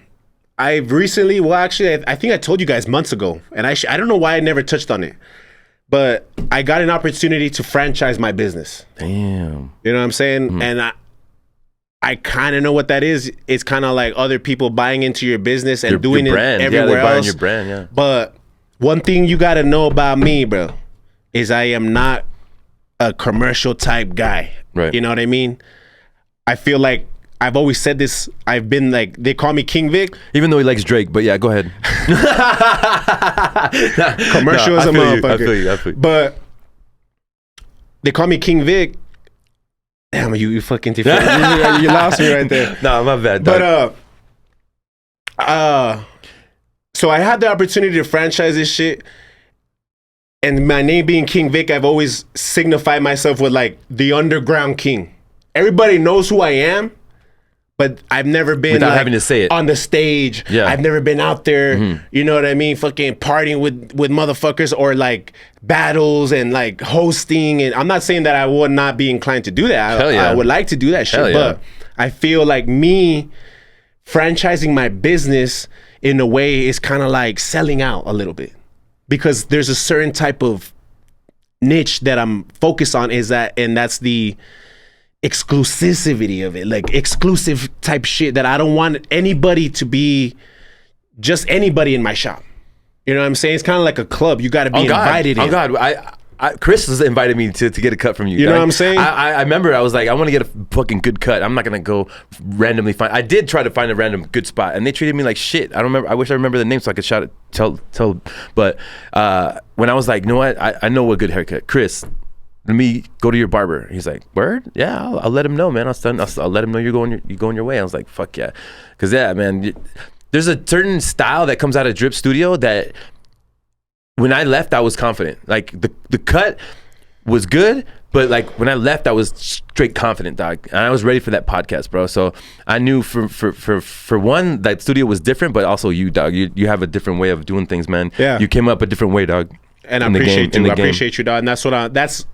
I've recently, well, actually, I think I told you guys months ago, and I don't know why I never touched on it, but I got an opportunity to franchise my business. Damn. You know what I'm saying? Mm-hmm. And I kind of know what that is. It's kind of like other people buying into your business and doing your brand. it everywhere they're buying else. your brand, yeah. But one thing you got to know about me, bro, is I am not a commercial type guy. Right. You know what I mean? I feel like I've always said this. I've been like, they call me King Vic. Even though he likes Drake, but yeah, go ahead. Commercial as a motherfucker. I feel you. But they call me King Vic. Damn, you fucking different. You lost me right there. No, my bad, dog. But so I had the opportunity to franchise this shit, and my name being King Vic, I've always signified myself with like the underground king. Everybody knows who I am, but I've never been without like, having to say it on the stage. Yeah. I've never been out there, you know what I mean? Fucking partying with motherfuckers or like battles and like hosting. And I'm not saying that I would not be inclined to do that. Hell yeah. I would like to do that shit. Hell yeah. But I feel like me franchising my business in a way is kind of like selling out a little bit, because there's a certain type of niche that I'm focused on, and that's the exclusivity of it, like exclusive type shit that I don't want anybody to be just anybody in my shop. You know what I'm saying? It's kind of like a club. You got to be invited in. Oh God, Chris has invited me to get a cut from you. You know what I'm saying? I remember I was like, I want to get a fucking good cut. I'm not gonna go randomly find. I did try to find a random good spot, and they treated me like shit. I don't remember. I wish I remember the name so I could tell. But when I was like, you know what? I know a good haircut, Chris. Let me go to your barber. He's like, word? Yeah, I'll let him know, man. I'll let him know you're going your way. I was like, fuck yeah. Because yeah, man, there's a certain style that comes out of Drip Studio that when I left, I was confident. Like the cut was good, but like when I left, I was straight confident, dog. And I was ready for that podcast, bro. So I knew for one, that studio was different, but also you, dog. You have a different way of doing things, man. Yeah. You came up a different way, dog. And I appreciate you. I appreciate you, dog. And that's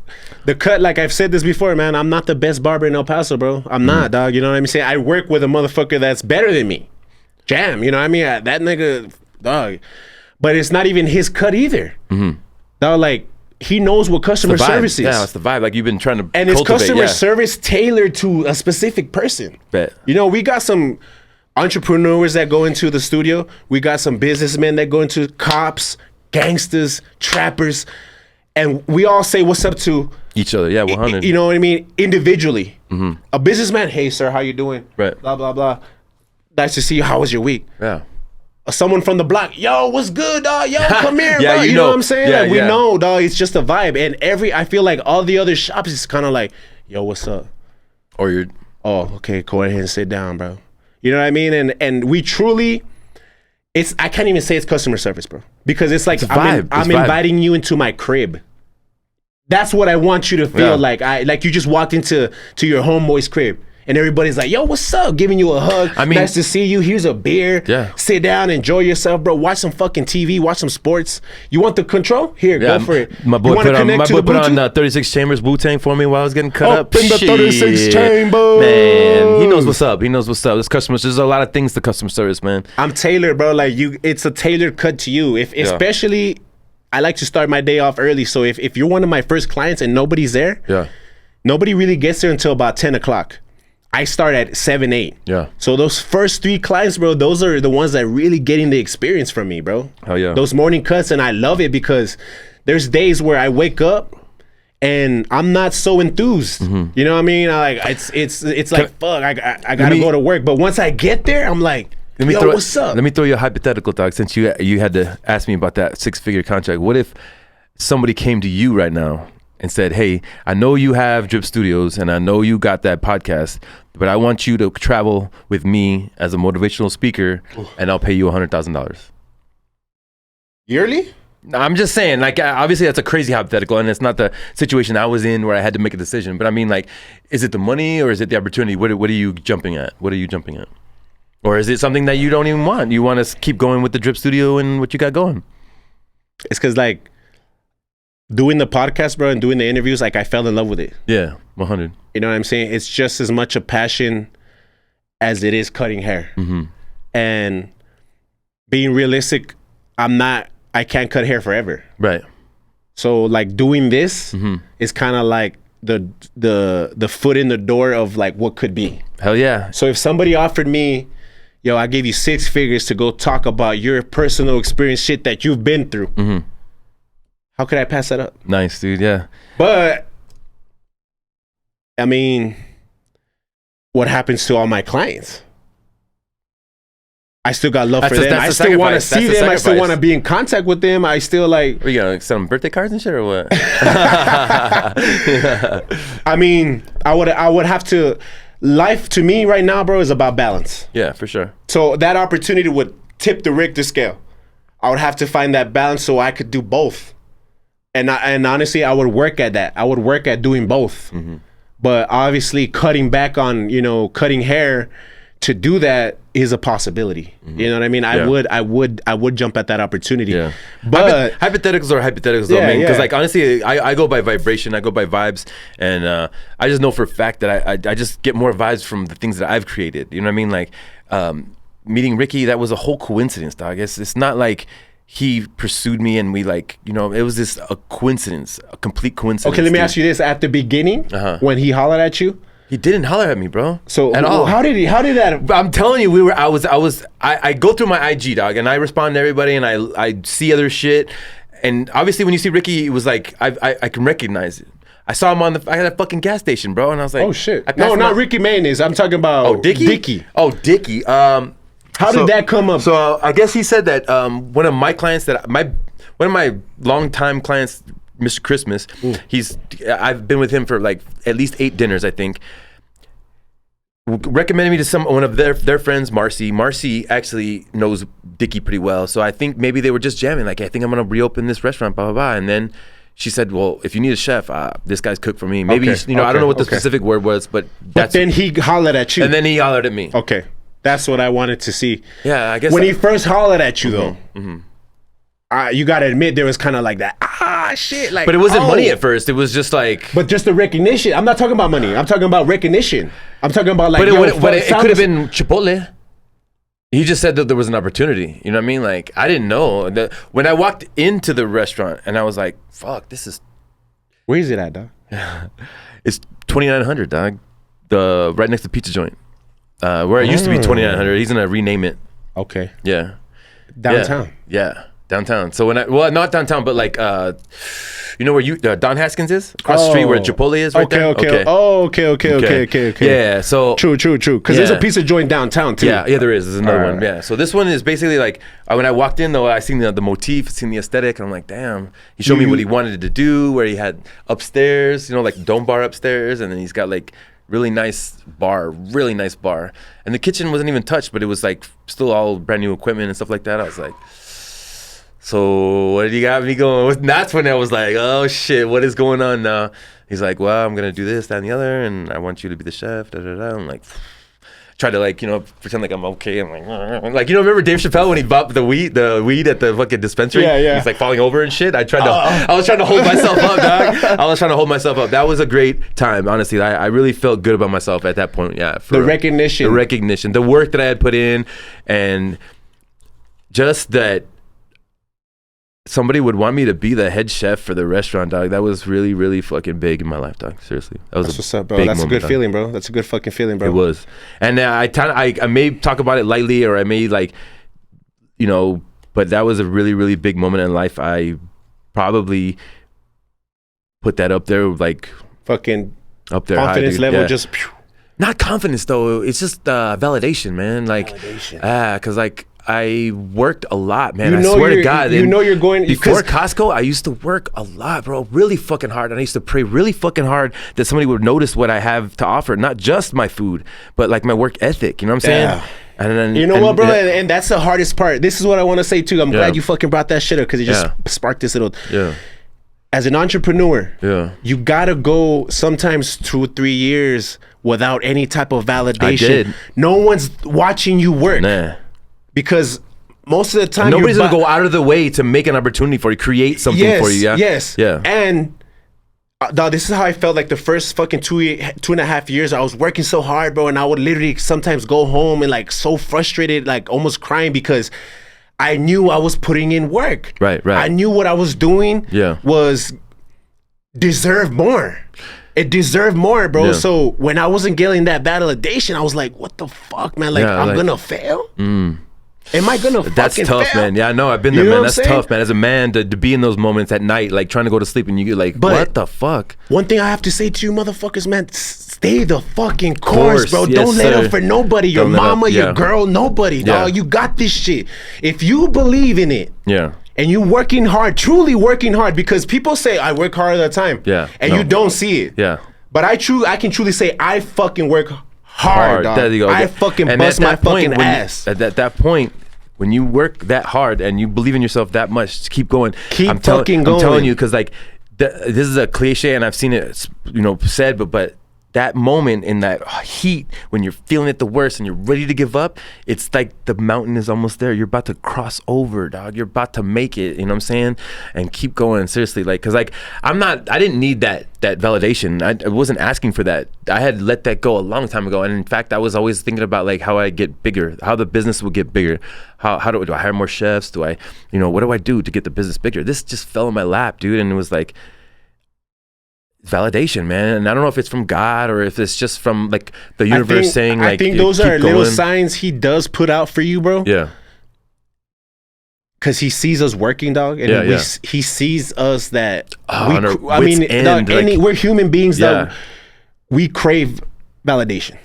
the cut. Like I've said this before, man. I'm not the best barber in El Paso, bro. I'm not, dog. You know what I'm saying? I work with a motherfucker that's better than me. Jam. You know what I mean? That nigga, dog. But it's not even his cut either. Dog, like he knows what customer service is. Yeah, it's the vibe. Like you've been trying to and it's customer service tailored to a specific person. Bet. You know, we got some entrepreneurs that go into the studio. We got some businessmen that go into cops, gangsters, trappers, and we all say what's up to each other. Yeah, 100. You know what I mean? Individually. A businessman, hey sir, how you doing? Right. Blah blah blah. Nice to see you. How was your week? Yeah. Someone from the block, yo, what's good, dog? Yo, come here, Yeah, bro. You know what I'm saying? Yeah, like we know, dog. It's just a vibe, and I feel like all the other shops is kind of like, yo, what's up? Or you're, oh, okay, go ahead and sit down, bro. You know what I mean? And we truly. I can't even say it's customer service, bro, because it's like I'm inviting you into my crib. That's what I want you to feel like. Like you just walked into your homeboy's crib and everybody's like, yo, what's up? Giving you a hug. I mean, nice to see you. Here's a beer. Yeah. Sit down, enjoy yourself, bro. Watch some fucking TV, watch some sports. You want the control? Here, go for it. My boy put on 36 Chambers Wu-Tang for me while I was getting cut up. In the 36 Chambers. Man, he knows what's up. He knows what's up. There's a lot of things to customer service, man. I'm tailored, bro. Like it's a tailored cut to you. Especially, I like to start my day off early. So if you're one of my first clients and nobody's there, nobody really gets there until about 10 o'clock. I start at 7, 8. Yeah. So those first 3 clients, bro, those are the ones that really getting the experience from me, bro. Hell yeah. Those morning cuts, and I love it because there's days where I wake up and I'm not so enthused. You know what I mean? It's like fuck, I gotta go to work. But once I get there, I'm like, what's up? Let me throw you a hypothetical, dog. Since you had to ask me about that 6-figure contract, what if somebody came to you right now and said, hey, I know you have Drip Studios and I know you got that podcast, but I want you to travel with me as a motivational speaker and I'll pay you $100,000. Yearly? I'm just saying, like, obviously that's a crazy hypothetical and it's not the situation I was in where I had to make a decision. But I mean, like, is it the money or is it the opportunity? What are you jumping at? What are you jumping at? Or is it something that you don't even want? You want to keep going with the Drip Studio and what you got going? It's because, like, doing the podcast, bro, and doing the interviews, like I fell in love with it. Yeah, 100. You know what I'm saying? It's just as much a passion as it is cutting hair. And being realistic, I can't cut hair forever. Right. So like doing this is kind of like the foot in the door of like what could be. Hell yeah. So if somebody offered me, yo, I gave you 6 figures to go talk about your personal experience, shit that you've been through, how could I pass that up? Nice, dude. Yeah. But I mean, what happens to all my clients? I still got love for them. I still want to see them. I still want to be in contact with them. I still like. Are you gonna send them birthday cards and shit or what? I mean, I would have to. Life to me right now, bro, is about balance. Yeah, for sure. So that opportunity would tip the Richter scale. I would have to find that balance so I could do both. And honestly, I would work at that. I would work at doing both. But obviously, cutting back on cutting hair to do that is a possibility. You know what I mean? I would jump at that opportunity. Yeah. But hypotheticals are hypotheticals though, man. Because like honestly, I go by vibration, I go by vibes, and I just know for a fact that I just get more vibes from the things that I've created. You know what I mean? Like meeting Ricky, that was a whole coincidence, dog. It's not like he pursued me and we like, it was just a coincidence, a complete coincidence. Okay, let me ask you this. At the beginning, when he hollered at you, he didn't holler at me, bro. So at all. How did that? I'm telling you, I go through my IG, dog, and I respond to everybody, and I see other shit, and obviously when you see Ricky, it was like I can recognize it. I saw him I had a fucking gas station, bro, and I was like, oh shit, no, not Ricky Mayonnaise. I'm talking about Dickie. Oh, Dickie. How did that come up? So I guess he said that one of my clients one of my longtime clients, Mr. Christmas, I've been with him for like at least 8 dinners, I think. Recommended me to one of their friends, Marcy. Marcy actually knows Dickie pretty well, so I think maybe they were just jamming. Like, I think I'm gonna reopen this restaurant, blah blah blah. And then she said, "Well, if you need a chef, this guy's cooked for me." Maybe I don't know what the specific word was, but then he hollered at you. And then he hollered at me. Okay, that's what I wanted to see. Yeah, I guess when he first hollered at you though. You gotta admit there was kind of like that shit, like. But it wasn't money at first. It was just like. But just the recognition. I'm not talking about money. I'm talking about recognition. I'm talking about like. But it could have been Chipotle. He just said that there was an opportunity. You know what I mean? Like I didn't know when I walked into the restaurant and I was like, "Fuck, this is." Where is it at, dog? It's 2900, dog. Right next to Pizza Joint. Where it used to be 2900. He's gonna rename it. Okay. Yeah. Downtown. Yeah. Downtown. So not downtown, but like, you know where Don Haskins is? Across the street where Chipotle is right there? Okay. Oh, okay. Yeah, so. True. Because there's a pizza joint downtown too. Yeah, there is. There's another one. Yeah. So this one is basically like, when I walked in though, I seen the motif, seen the aesthetic, and I'm like, damn. He showed me what he wanted to do, where he had upstairs, like dome bar upstairs, and then he's got like really nice bar. And the kitchen wasn't even touched, but it was like still all brand new equipment and stuff like that. I was like, so what did you got me going? That's when I was like, oh shit, what is going on now? He's like, well, I'm gonna do this, that, and the other, and I want you to be the chef. Da, da, da. I'm like, try to like, pretend like I'm okay. I'm like, remember Dave Chappelle when he bought the weed at the fucking dispensary? Yeah. He's like falling over and shit. I was trying to hold myself up, dog. I was trying to hold myself up. That was a great time, honestly. I really felt good about myself at that point. Yeah. The recognition, the work that I had put in, and just that. Somebody would want me to be the head chef for the restaurant, dog. That was really, really fucking big in my life, dog. Seriously, that's what's up, bro. That's a good feeling, bro. That's a good fucking feeling, bro. It was, and I may talk about it lightly, or I may like, but that was a really, really big moment in life. I probably put that up there, like fucking up there. Confidence level, just. Not confidence though. It's just validation, man. Like, because like. I worked a lot, man. I swear to God. You're going before Costco. I used to work a lot, bro, really fucking hard. And I used to pray really fucking hard that somebody would notice what I have to offer, not just my food, but like my work ethic. You know what I'm saying? Yeah. And then, what, bro? And that's the hardest part. This is what I want to say too. I'm glad you fucking brought that shit up because it just sparked this little. Yeah. As an entrepreneur, you gotta go sometimes 2-3 years without any type of validation. I did. No one's watching you work. Nah. Because most of the time nobody's gonna go out of the way to make an opportunity for you, create something for you. Yeah. Yes. Yeah. And dog, this is how I felt like the first fucking 2.5 years. I was working so hard, bro, and I would literally sometimes go home and like so frustrated, like almost crying because I knew I was putting in work. Right. I knew what I was doing was deserve more. It deserved more, bro. So when I wasn't getting that validation, I was like, what the fuck, man? Like, I'm gonna fail? Am I gonna That's fucking tough, fail? man. Yeah, I know. I've been there, man. That's tough, man. As a man, to be in those moments at night, like trying to go to sleep and you get like, what the fuck? One thing I have to say to you motherfuckers, man, stay the fucking course, bro. Yes, Don't let up for nobody. Your mama, your girl, nobody, dog. You got this shit. If you believe in it, and you working hard, truly working hard, because people say I work hard all the time, and you don't see it. But I can truly say I fucking work hard, dog. There you go. I fucking bust my fucking ass. At that point, when you work that hard and you believe in yourself that much, keep going. Keep fucking going. I'm telling you, because like this is a cliche, and I've seen it, said, but that moment in that heat when you're feeling it the worst and you're ready to give up, it's like the mountain is almost there. You're about to cross over, dog. You're about to make it, you know what I'm saying? And keep going, seriously. Like, cause like I didn't need that validation. I wasn't asking for that. I had let that go a long time ago. And in fact, I was always thinking about like how I get bigger, how the business will get bigger. How do I hire more chefs? Do I, what do I do to get the business bigger? This just fell in my lap, dude. And it was like, validation, man. And I don't know if it's from God or if it's just from like the universe saying like, I think those are little signs he does put out for you, bro. Yeah. Cause he sees us working, dog, and he sees us that we're human beings, dog. We crave validation.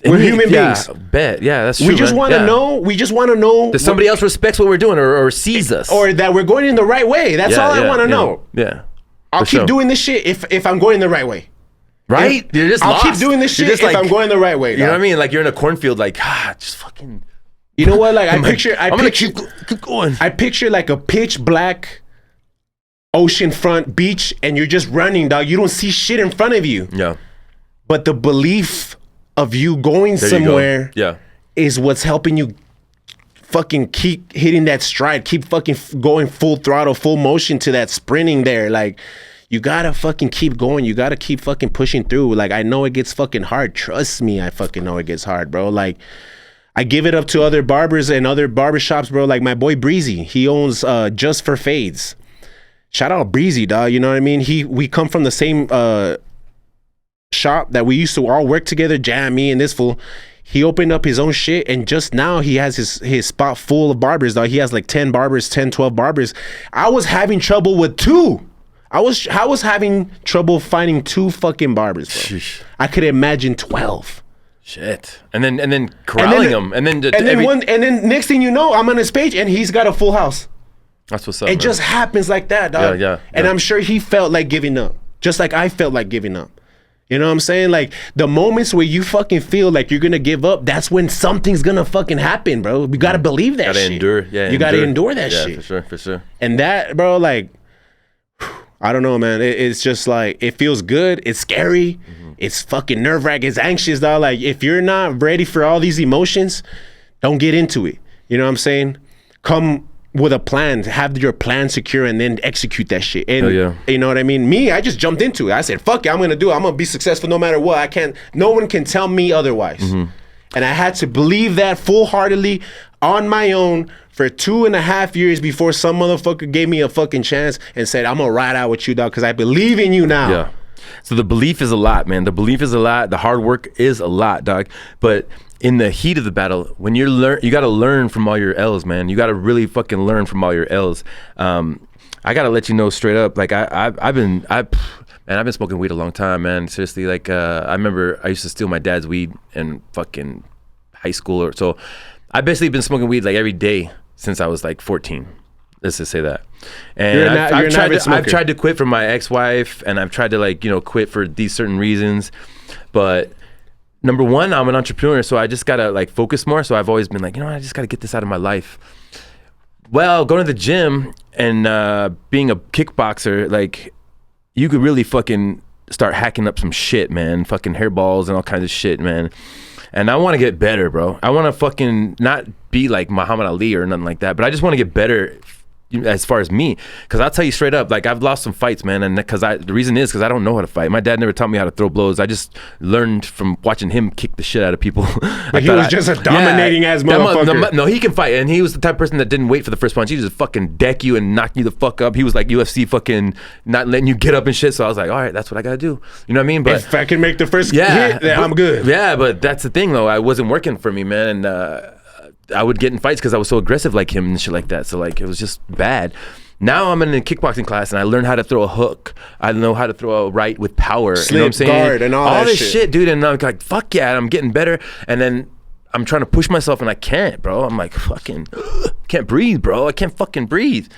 We're human beings. That's true. We just want to know. We just want to know that somebody else respects what we're doing or sees us, or that we're going in the right way. That's all I want to know. Yeah. I'll keep doing this shit if I'm going the right way. Right? You're just lost. I'll keep doing this shit if I'm going the right way. You know what I mean? Like you're in a cornfield, like just fucking. You know what? Like I'm gonna keep going. I picture like a pitch black oceanfront beach, and you're just running, dog. You don't see shit in front of you. Yeah. But the belief of you going somewhere, is what's helping you fucking keep hitting that stride, keep fucking going full throttle, full motion to that sprinting there. Like, you gotta fucking keep going. You gotta keep fucking pushing through. Like, I know it gets fucking hard. Trust me, I fucking know it gets hard, bro. Like, I give it up to other barbers and other barbershops, bro. Like my boy Breezy, he owns Just for Fades. Shout out Breezy, dog. You know what I mean? We come from the same shop that we used to all work together, Jam, me, and this fool. He opened up his own shit, and just now he has his spot full of barbers, dog. He has like 10 barbers, 10, 12 barbers. I was having trouble with 2. I was having trouble finding 2 fucking barbers, bro. Sheesh. I could imagine 12. Shit. And then corralling them. And then next thing you know, I'm on his page and he's got a full house. That's what's up. It just happens like that, dog. Yeah. And I'm sure he felt like giving up. Just like I felt like giving up. You know what I'm saying? Like, the moments where you fucking feel like you're gonna give up, that's when something's gonna fucking happen, bro. You gotta believe that shit. Endure. Yeah, you gotta endure that shit. For sure. And that, bro, like, I don't know, man. It's just like, it feels good. It's scary. It's fucking nerve-wracking. It's anxious, dog. Like, if you're not ready for all these emotions, don't get into it. You know what I'm saying? Come with a plan, have your plan secure, and then execute that shit. And you know what I mean? Me, I just jumped into it. I said, fuck it, I'm gonna do it. I'm gonna be successful no matter what. No one can tell me otherwise. And I had to believe that full-heartedly on my own for 2.5 years before some motherfucker gave me a fucking chance and said, I'm gonna ride out with you, dog, because I believe in you now. Yeah. So the belief is a lot, man. The belief is a lot. The hard work is a lot, dog. But in the heat of the battle, when you got to learn from all your L's, man. You got to really fucking learn from all your L's. I got to let you know straight up, like I've been smoking weed a long time, man. Seriously, like I remember I used to steal my dad's weed in fucking high school, or so. I basically been smoking weed like every day since I was like 14. Let's just say that. And I've tried to quit from my ex-wife, and I've tried to quit for these certain reasons, but number one, I'm an entrepreneur, so I just gotta focus more. So I've always been like, I just gotta get this out of my life. Well, going to the gym and being a kickboxer, like, you could really fucking start hacking up some shit, man. Fucking hairballs and all kinds of shit, man. and I want to get better, bro. I want to fucking not be like Muhammad Ali or nothing like that, but I just want to get better as far as me, because I'll tell you straight up, like I've lost some fights, man, and the reason is because I don't know how to fight. My dad never taught me how to throw blows. I just learned from watching him kick the shit out of people. He was just a dominating ass motherfucker. No, he can fight, and he was the type of person that didn't wait for the first punch. He just fucking deck you and knock you the fuck up. He was like UFC fucking not letting you get up and shit. So I was like, all right, that's what I gotta do. You know what I mean? But if I can make the first hit, I'm good. Yeah, but that's the thing though. I wasn't working for me, man, and I would get in fights because I was so aggressive like him and shit like that. So like it was just bad. Now I'm in a kickboxing class and I learned how to throw a hook. I know how to throw a right with power. Slip, you know what I'm saying? Guard, and all this shit, dude. And I'm like, fuck yeah, I'm getting better. And then I'm trying to push myself and I can't, bro. I'm like, fucking, can't breathe, bro. I can't fucking breathe.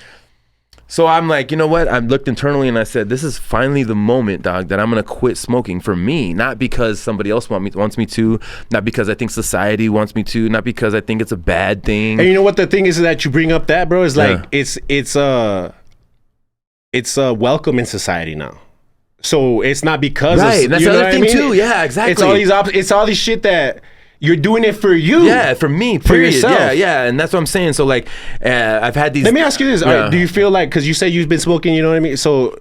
So I'm like, you know what? I looked internally and I said, this is finally the moment, dog, that I'm gonna quit smoking for me. Not because somebody else wants me to, not because I think society wants me to, not because I think it's a bad thing. And you know what the thing is that you bring up that, bro, is like it's welcome in society now. So it's not because right, of, that's you the know other thing too. Yeah, exactly. It's all these shit that you're doing it for you. Yeah, for me, period. For yourself. Yeah, and that's what I'm saying. So like, I've had these. Let me ask you this: do you feel like, because you say you've been smoking, you know what I mean? So,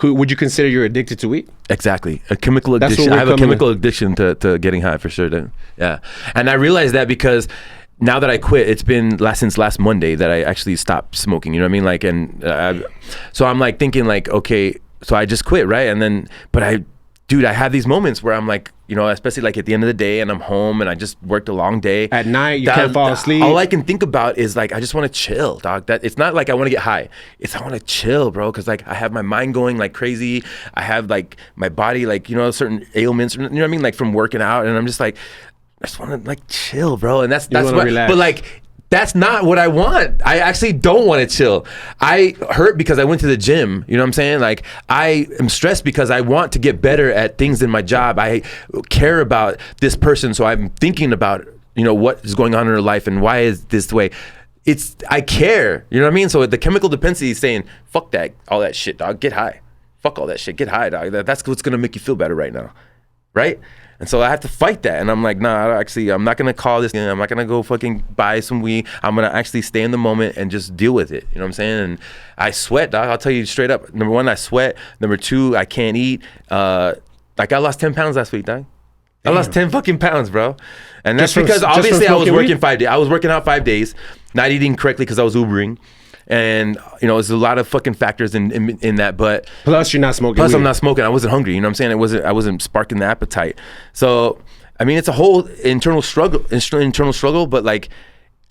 would you consider you're addicted to weed? Exactly, a chemical addiction. I have a chemical addiction to getting high for sure. Then, yeah, and I realized that because now that I quit, it's been since last Monday that I actually stopped smoking. You know what I mean? Like, and so I'm like thinking like, okay, so I just quit, right? And then, but I have these moments where I'm like, you know, especially like at the end of the day and I'm home and I just worked a long day. At night, you can't fall asleep. All I can think about is like, I just want to chill, dog. That it's not like I want to get high. It's I want to chill, bro. Cause like I have my mind going like crazy. I have like my body, like, you know, certain ailments, you know what I mean? Like from working out, and I'm just like, I just want to like chill, bro. And that's what, relax. But like, that's not what I want. I actually don't want to chill. I hurt because I went to the gym. You know what I'm saying? Like, I am stressed because I want to get better at things in my job. I care about this person, so I'm thinking about, you know, what is going on in her life and why is this the way. I care. You know what I mean? So the chemical dependency is saying, fuck that, all that shit, dog. Get high. Fuck all that shit. Get high, dog. That's what's gonna make you feel better right now, right? And so I have to fight that. And I'm like, nah, actually, I'm not going to call this. I'm not going to go fucking buy some weed. I'm going to actually stay in the moment and just deal with it. You know what I'm saying? And I sweat, dog. I'll tell you straight up. Number one, I sweat. Number two, I can't eat. Like I lost 10 pounds last week, dog. Damn. I lost 10 fucking pounds, bro. And that's because obviously I was working 5 days. I was working out 5 days, not eating correctly because I was Ubering. And you know, there's a lot of fucking factors in that, but plus you're not smoking. Plus I'm not smoking. I wasn't hungry. You know what I'm saying? I wasn't sparking the appetite. So I mean, it's a whole internal struggle. But like,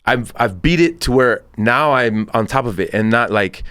I've beat it to where now I'm on top of it and not like,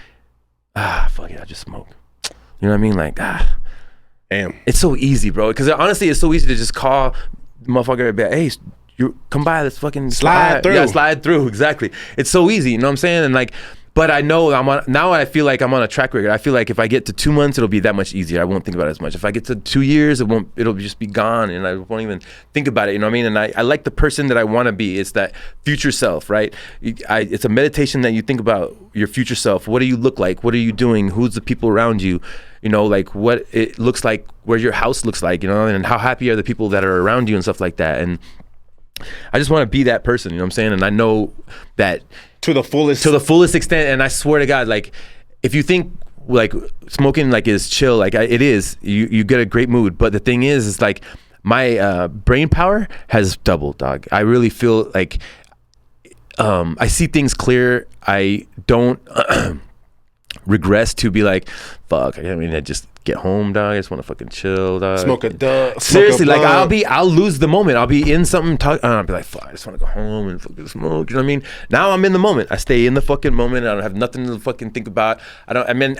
fuck it, I just smoke. You know what I mean? Like, damn, it's so easy, bro. Because honestly, it's so easy to just call the motherfucker and be like, hey, you come by, let's fucking slide through. Yeah, slide through. Exactly. It's so easy. You know what I'm saying? And like. But I know now I feel like I'm on a track record. I feel like if I get to 2 months, it'll be that much easier. I won't think about it as much. If I get to 2 years, it'll just be gone and I won't even think about it. You know what I mean? And I like the person that I want to be. It's that future self, right? It's a meditation that you think about your future self. What do you look like? What are you doing? Who's the people around you? You know, like what it looks like, where your house looks like, you know, and how happy are the people that are around you and stuff like that. And I just want to be that person, you know what I'm saying? And I know that to the fullest extent. And I swear to God, like if you think like smoking like is chill, like it is, you get a great mood. But the thing is like my brain power has doubled, dog. I really feel like I see things clear. I don't regress to be like, fuck, I mean, I just get home, dog. I just want to fucking chill, dog. Smoke a dub. Seriously, like I'll lose the moment. I'll be in something, I'll be like, fuck, I just want to go home and fucking smoke. You know what I mean? Now I'm in the moment. I stay in the fucking moment. I don't have nothing to fucking think about. And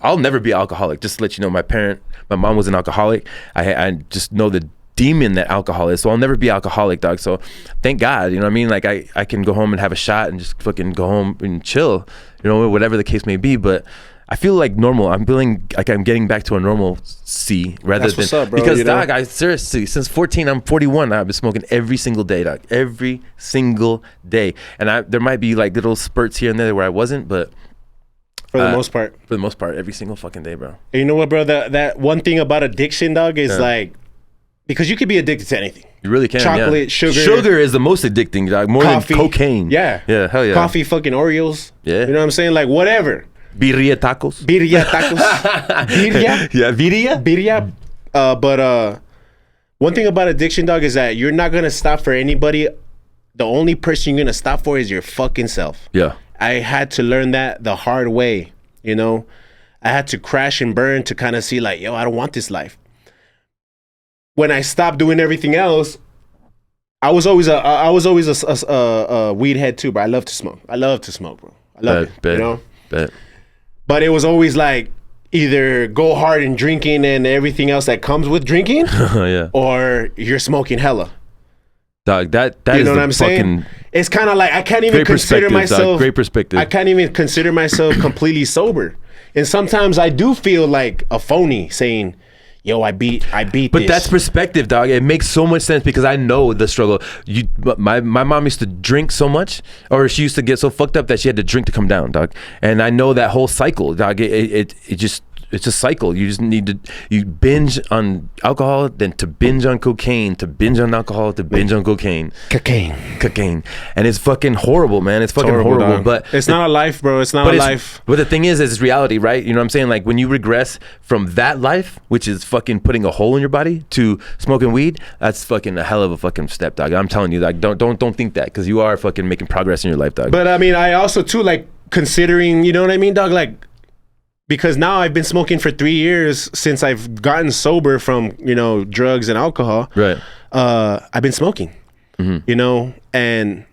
I'll never be alcoholic. Just to let you know, my mom was an alcoholic. I just know the demon that alcohol is, so I'll never be alcoholic, dog. So thank God, you know what I mean? Like I can go home and have a shot and just fucking go home and chill, you know, whatever the case may be. But I feel like normal. I'm feeling like I'm getting back to a normalcy rather than, what's up, bro, because you know? dog, I seriously, since 14, I'm 41. I've been smoking every single day, dog. Every single day. And there might be like little spurts here and there where I wasn't, but for the most part. For the most part, every single fucking day, bro. And you know what, bro? That one thing about addiction, dog, is like because you could be addicted to anything. You really can. Chocolate, sugar. Sugar is the most addicting, dog. More Coffee. than cocaine. Yeah. Yeah, hell yeah. Coffee, fucking Oreos. Yeah. You know what I'm saying? Like, whatever. Birria tacos. Birria tacos. Birria? Yeah, birria? Birria. But one thing about addiction, dog, is that you're not going to stop for anybody. The only person you're going to stop for is your fucking self. Yeah. I had to learn that the hard way, you know? I had to crash and burn to kind of see like, yo, I don't want this life. When I stopped doing everything else, I was always a weed head too, bro. I love to smoke. I love to smoke, bro. I love it, you know? But it was always like either go hard in drinking and everything else that comes with drinking, yeah, or you're smoking hella. Dog, that you is know the what I'm saying? It's kind of like I can't even consider myself. Dog. Great perspective. I can't even consider myself completely sober, and sometimes I do feel like a phony saying, "Yo, I beat." But this. that's perspective, dog. It makes so much sense because I know the struggle. My mom used to drink so much, or she used to get so fucked up that she had to drink to come down, dog. And I know that whole cycle, dog. It's a cycle. You just need to binge on alcohol, then to binge on cocaine, to binge on alcohol, to binge on cocaine. Cocaine. And it's fucking horrible, man. It's fucking horrible. But it's not a life, bro. It's not a life. But the thing is it's reality, right? You know what I'm saying? Like when you regress from that life, which is fucking putting a hole in your body, to smoking weed, that's fucking a hell of a fucking step, dog. I'm telling you, like don't think that, because you are fucking making progress in your life, dog. But I mean, I also too like considering, you know what I mean, dog? Like, because now I've been smoking for 3 years since I've gotten sober from, you know, drugs and alcohol. Right. I've been smoking, you know, and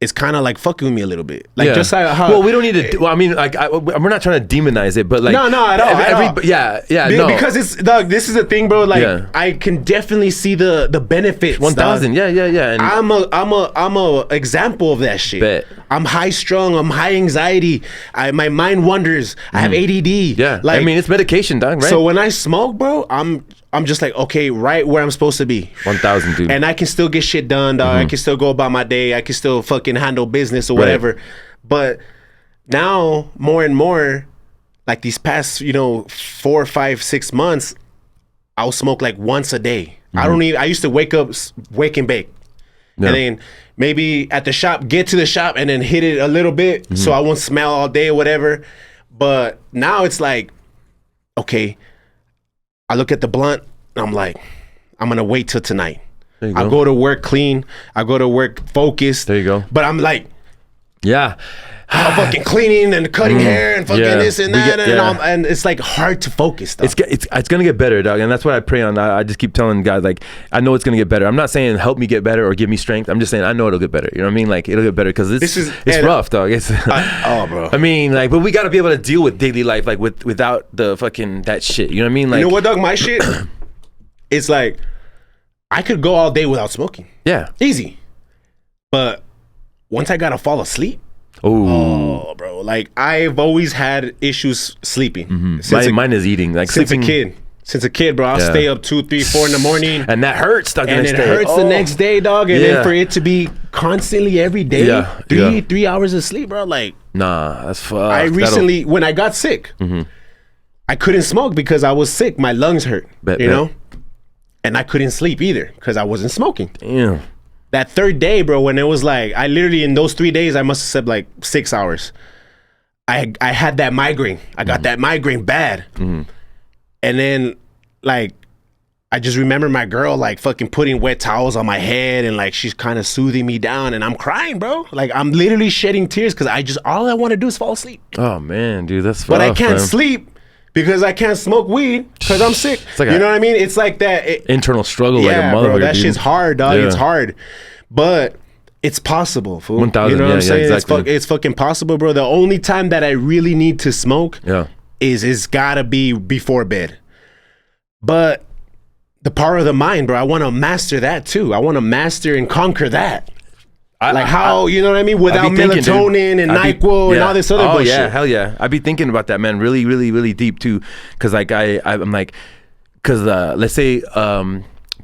it's kind of like fucking with me a little bit. Like just like how. Well, we don't need to. Well, I mean, like we're not trying to demonize it, but like no, at all. Yeah, no. Because it's, dog, this is the thing, bro. Like I can definitely see the benefits. 1,000. Yeah. And I'm a example of that shit. Bet. I'm high strung. I'm high anxiety. My mind wanders. I have ADD. Yeah. Like, I mean, it's medication, dog. Right. So when I smoke, bro, I'm just like, okay, right where I'm supposed to be. 1,000, dude. And I can still get shit done, dog. I can still go about my day. I can still fucking handle business or whatever. But now, more and more, like these past, you know, 4, 5, 6 months, I'll smoke like once a day. I used to wake and bake. Yeah. And then maybe at the shop, get to the shop and then hit it a little bit so I won't smell all day or whatever. But now it's like, okay, I look at the blunt and I'm like, I'm going to wait till tonight. I go to work clean. I go to work focused. There you go. But I'm like, yeah, I'm fucking cleaning and cutting hair and fucking this and that. And it's like hard to focus stuff. It's going to get better, dog. And that's what I pray on. I just keep telling guys, like, I know it's going to get better. I'm not saying help me get better or give me strength. I'm just saying I know it'll get better. You know what I mean? Like, it'll get better because it's rough, dog. It's bro. I mean, like, but we got to be able to deal with daily life, like without the fucking that shit. You know what I mean? Like, you know what, dog? My shit, it's like I could go all day without smoking. Yeah. Easy. But once I got to fall asleep, oh, bro! Like I've always had issues sleeping. Mine is eating. Like since a kid, bro. I'll stay up 2, 3, 4 in the morning, and that hurts. Dog, and it hurts the next day, dog. And then for it to be constantly every day, 3 hours of sleep, bro. Like, nah, that's fucked. I recently, when I got sick, I couldn't smoke because I was sick. My lungs hurt, you know, and I couldn't sleep either because I wasn't smoking. Damn. That third day, bro, when it was like, I literally, in those 3 days, I must have slept like 6 hours. I had that migraine. I got that migraine bad. And then, like, I just remember my girl, like, fucking putting wet towels on my head and, like, she's kind of soothing me down. And I'm crying, bro. Like, I'm literally shedding tears because all I want to do is fall asleep. Oh, man, dude, that's But I can't sleep because I can't smoke weed because I'm sick. Like you know what I mean? It's like that internal struggle, like a motherfucker. Bro, that dude. Shit's hard, dog. Yeah. It's hard, but it's possible. Fool. 1,000. You know what I'm saying? Exactly. It's fucking possible, bro. The only time that I really need to smoke, is gotta be before bed. But the power of the mind, bro. I want to master that too. I want to master and conquer that. You know what I mean? Without melatonin and NyQuil and all this other bullshit. Oh, yeah, hell yeah. I'd be thinking about that, man, really, really, really deep, too. Because, like, I'm like, because let's say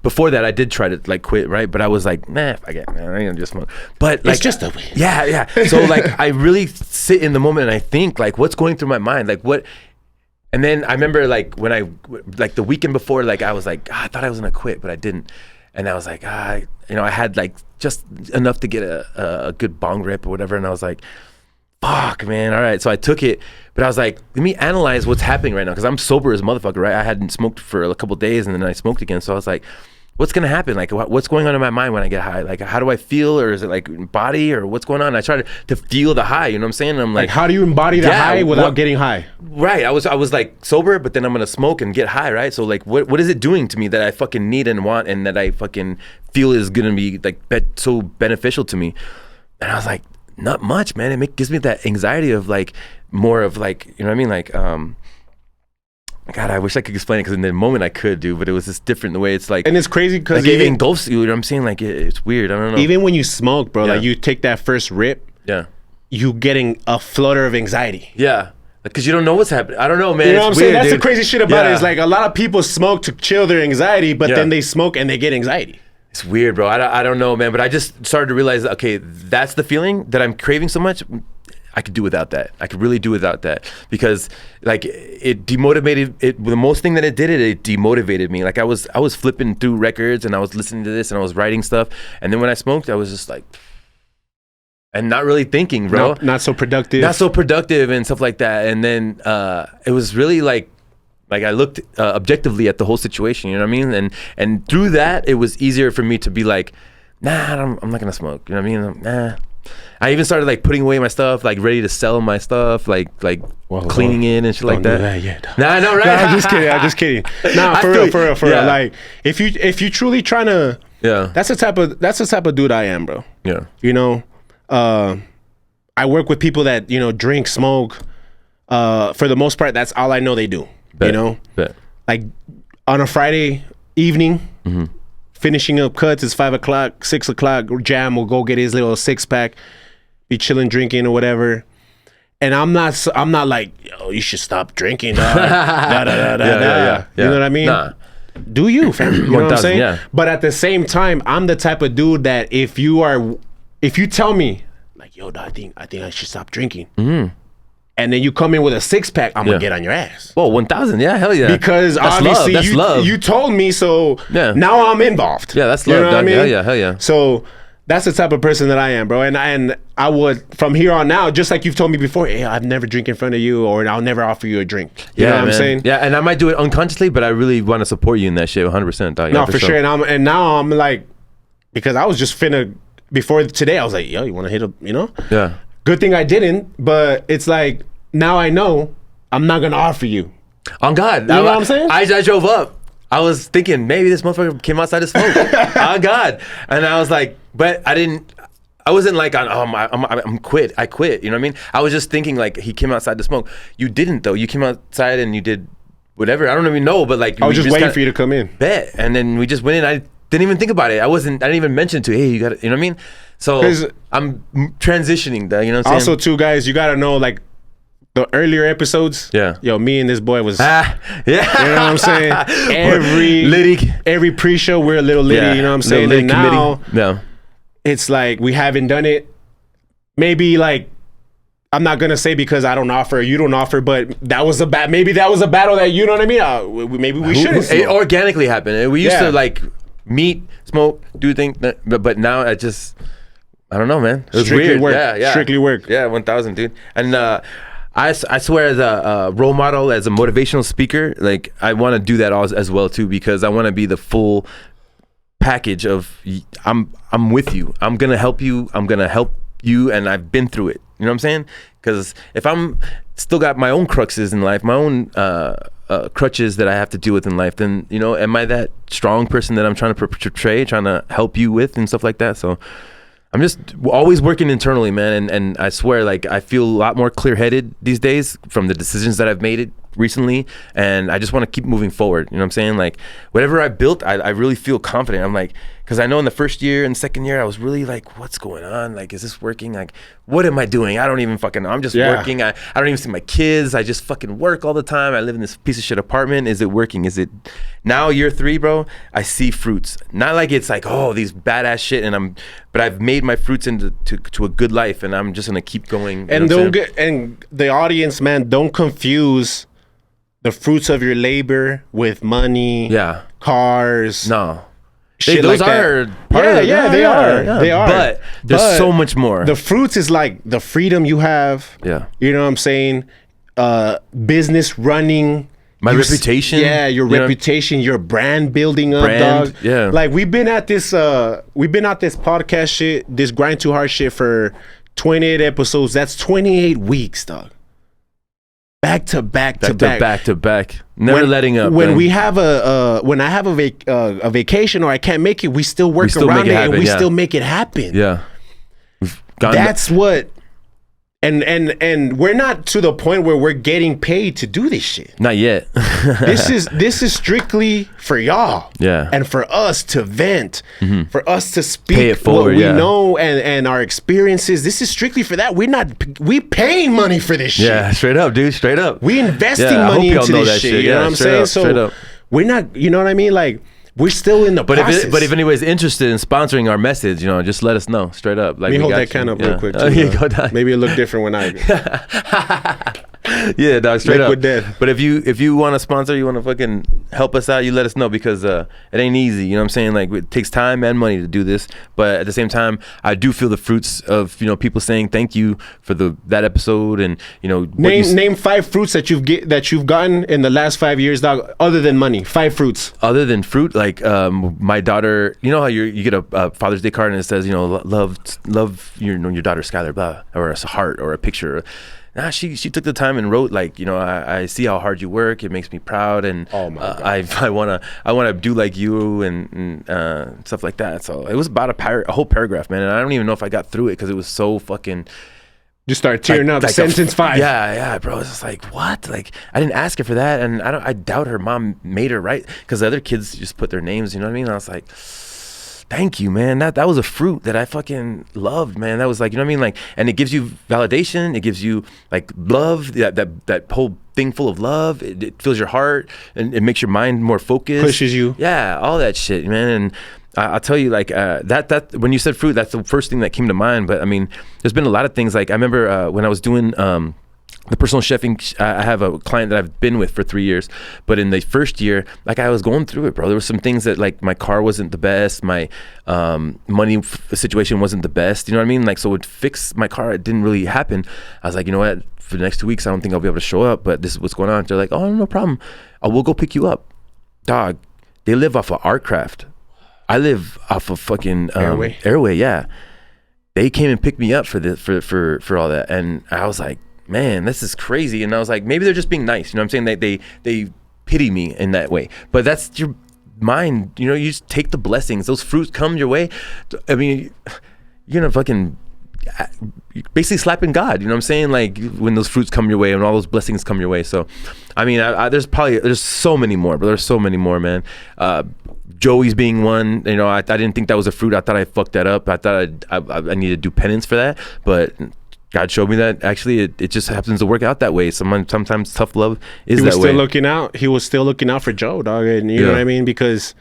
before that, I did try to, like, quit, right? But I was like, nah, fuck it, man, I ain't gonna just smoke. But, like, it's just a way. Yeah. So, like, I really sit in the moment and I think, like, what's going through my mind? Like, what... And then I remember like when like the weekend before, like I was like, I thought I was gonna quit, but I didn't. And I was like, I had like just enough to get a good bong rip or whatever. And I was like, fuck, man. All right. So I took it, but I was like, let me analyze what's happening right now. Cause I'm sober as a motherfucker, right? I hadn't smoked for a couple of days and then I smoked again. So I was like, what's going to happen? Like, what's going on in my mind when I get high? Like, how do I feel? Or is it like body or what's going on? I try to feel the high, you know what I'm saying? And I'm like, how do you embody the high without getting high? Right. I was like sober, but then I'm going to smoke and get high, right? So like, what is it doing to me that I fucking need and want and that I fucking feel is going to be like so beneficial to me? And I was like, not much, man. Gives me that anxiety of like, more of like, you know what I mean? Like, God, I wish I could explain it because in the moment I could do, but it was just different the way it's like. And it's crazy because like it engulfs you, you know what I'm saying? Like it's weird. I don't know. Even when you smoke, bro, like you take that first rip, you getting a flutter of anxiety. Yeah. Because you don't know what's happening. I don't know, man. You know what I'm saying? That's dude. the crazy shit about it. Is like a lot of people smoke to chill their anxiety, but then they smoke and they get anxiety. It's weird, bro. I don't know, man. But I just started to realize, okay, that's the feeling that I'm craving so much. I could do without that. I could really do without that because like it demotivated it. The most thing that it did, it demotivated me. Like I was flipping through records and I was listening to this and I was writing stuff. And then when I smoked, I was just like, and not really thinking, bro. Not so productive. Not so productive and stuff like that. And then it was really like I looked objectively at the whole situation, you know what I mean? And through that, it was easier for me to be like, nah, I'm not gonna smoke. You know what I mean? Nah. I even started like putting away my stuff, like ready to sell my stuff, like cleaning it and shit like that. Do that yet. Nah, I know, right? Nah, I'm just kidding. Nah, for real. Like if you truly trying to, that's the type of dude I am, bro. Yeah. You know, I work with people that drink, smoke. For the most part, that's all I know they do. Bet. You know, Bet. Like on a Friday evening. Finishing up cuts, it's 5 o'clock, 6 o'clock. Jam will go get his little 6-pack, be chilling, drinking or whatever. And I'm not like, yo, you should stop drinking, dog. Yeah. You know what I mean? Nah. Do you, fam? You know what I'm saying? Yeah. But at the same time, I'm the type of dude that if you tell me, like, yo, dog, I think I should stop drinking. And then you come in with a 6-pack, I'm gonna get on your ass. Whoa, 1,000, yeah, hell yeah. Because that's obviously love. That's love. You told me, so now I'm involved. Yeah, that's love. You know what I mean? Hell yeah. So that's the type of person that I am, bro. And I would, from here on now, just like you've told me before, hey, I've never drink in front of you, or I'll never offer you a drink. You know what I'm saying? Yeah, and I might do it unconsciously, but I really want to support you in that shit 100%. Dog. No, for sure. And now I'm like, because I was just before today, I was like, yo, you want to hit a, Yeah. Good thing I didn't, but it's like, now I know I'm not gonna offer you. On God. You know what I'm saying? I drove up. I was thinking maybe this motherfucker came outside to smoke. On God. And I was like, but I wasn't like I'm quit. I quit. You know what I mean? I was just thinking like he came outside to smoke. You didn't though. You came outside and you did whatever. I don't even know, but like I was just waiting for you to come in. Bet. And then we just went in. I didn't even think about it. I didn't even mention to, hey, you got it. You know what I mean? So I'm transitioning though, you know what I'm saying? Also too, guys, you gotta know like the earlier episodes, yo, me and this boy was, you know what I'm saying? Every pre-show, we're a little litty, you know what I'm saying? And now, it's like we haven't done it. Maybe like, I'm not gonna say because I don't offer, you don't offer, but maybe that was a battle that, you know what I mean? Maybe we shouldn't. It organically happened. We used to like meet, smoke, do things, but now I don't know, man. It was strictly weird. Work. Yeah. Strictly work. Yeah, 1,000, dude. And I swear, as a role model, as a motivational speaker, like I want to do that as well too, because I want to be the full package of I'm with you. I'm gonna help you. I'm gonna help you, and I've been through it. You know what I'm saying? Because if I'm still got my own cruxes in life, my own crutches that I have to deal with in life, then am I that strong person that I'm trying to portray, trying to help you with and stuff like that? So I'm just always working internally, man, and I swear, like I feel a lot more clear-headed these days from the decisions that I've made recently, and I just want to keep moving forward. You know what I'm saying? Like whatever I built, I really feel confident. I'm like, because I know in the first year and second year, I was really like, what's going on? Like, is this working? Like, what am I doing? I don't even fucking know. I'm just working. I don't even see my kids. I just fucking work all the time. I live in this piece of shit apartment. Is it working? Is it now year 3, bro? I see fruits. Not like it's like, oh, these badass shit, but I've made my fruits into a good life, and I'm just gonna keep going. And and the audience, man, don't confuse the fruits of your labor with money, cars. No. Those like are part of it. Yeah, they are. They are. But there's so much more. The fruits is like the freedom you have. Yeah. You know what I'm saying? Business running. My reputation. Yeah, your reputation, your brand building up, dog. Yeah. Like we've been at this podcast shit, this Grind2Hard shit for 28 episodes. That's 28 weeks, dog. Back to back. Never letting up. When we have when I have a vacation or I can't make it, we still work around it and we still make it happen. Yeah. That's what. And we're not to the point where we're getting paid to do this shit. Not yet. This is strictly for y'all. Yeah. And for us to vent, for us to speak Pay it forward, what we know and our experiences. This is strictly for that. We paying money for this shit. Yeah, straight up, dude. Straight up. We investing money into this shit. You know what I'm saying? So we're not, you know what I mean? Like, we're still in the process. But if anybody's interested in sponsoring our message, just let us know straight up. Like, let me hold that can up real quick too. Maybe it look different when I. Yeah, dog, straight up. Dead. But if you want to sponsor, you want to fucking help us out, you let us know, because it ain't easy. You know what I'm saying? Like, it takes time and money to do this. But at the same time, I do feel the fruits of people saying thank you for that episode, and name 5 fruits that you've gotten in the last 5 years, dog. Other than money, 5 fruits. Other than fruit, like my daughter. You know how you get a Father's Day card and it says love your daughter Skylar, blah, or a heart or a picture. Nah, she took the time and wrote, like, I see how hard you work. It makes me proud, and oh my God. I wanna do like you and stuff like that. So it was about a whole paragraph, man. And I don't even know if I got through it because it was so fucking. Just start tearing up. Like sentence 5. Yeah, bro. It's just like, what? Like, I didn't ask her for that, and I doubt her mom made her write, because the other kids just put their names. You know what I mean? And I was like, thank you, man. That was a fruit that I fucking loved, man. That was like, you know what I mean? Like, and it gives you validation. It gives you like love, that whole thing full of love. It fills your heart, and it makes your mind more focused. Pushes you. Yeah, all that shit, man. And I'll tell you, like, that when you said fruit, that's the first thing that came to mind. But I mean, there's been a lot of things. Like, I remember when I was doing the personal chefing, I have a client that I've been with for 3 years, but in the first year, like, I was going through it, bro. There were some things that, like, my car wasn't the best, my money situation wasn't the best, you know what I mean? Like, so it fix my car, it didn't really happen. I was like, you know what, for the next 2 weeks, I don't think I'll be able to show up, but this is what's going on. They're like, oh, no problem. We'll go pick you up. Dog, they live off of Artcraft. I live off of fucking Airway, yeah. They came and picked me up for for all that, and I was like, man, this is crazy. And I was like, maybe they're just being nice. You know what I'm saying? They pity me in that way. But that's your mind. You just take the blessings. Those fruits come your way. I mean, you're gonna fucking basically slapping God. You know what I'm saying? Like, when those fruits come your way and all those blessings come your way. So, I mean, there's so many more, but there's so many more, man. Joey's being one. I didn't think that was a fruit. I thought I fucked that up. I thought I needed to do penance for that, but God showed me that actually it just happens to work out that way. Sometimes tough love is that way. He was still looking out for Joe, dog, and you know what I mean, because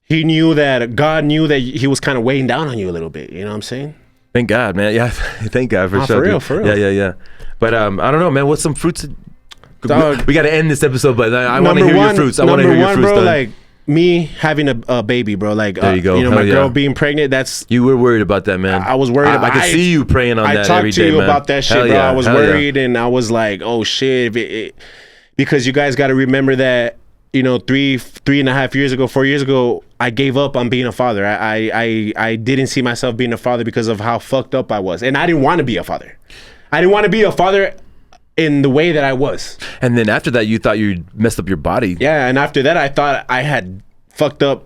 God knew that he was kind of weighing down on you a little bit. You know what I'm saying? Thank God, man. Yeah, thank God for sure. For real. Yeah. But I don't know, man. What's some fruits? Dog, we got to end this episode, but I want to hear your fruits. I want to hear your fruits, bro. Like, me having a baby, bro. Like, there you go. My girl being pregnant. You were worried about that, man. I was worried about. I could see you praying on that every day, man. I talked to you about that shit, bro. I was worried, and I was like, oh shit, because you guys got to remember that 3.5 years ago, 4 years ago, I gave up on being a father. I didn't see myself being a father because of how fucked up I was, and I didn't want to be a father. I didn't want to be a father in the way that I was. And then after that, you thought you messed up your body. Yeah, and after that, I thought I had fucked up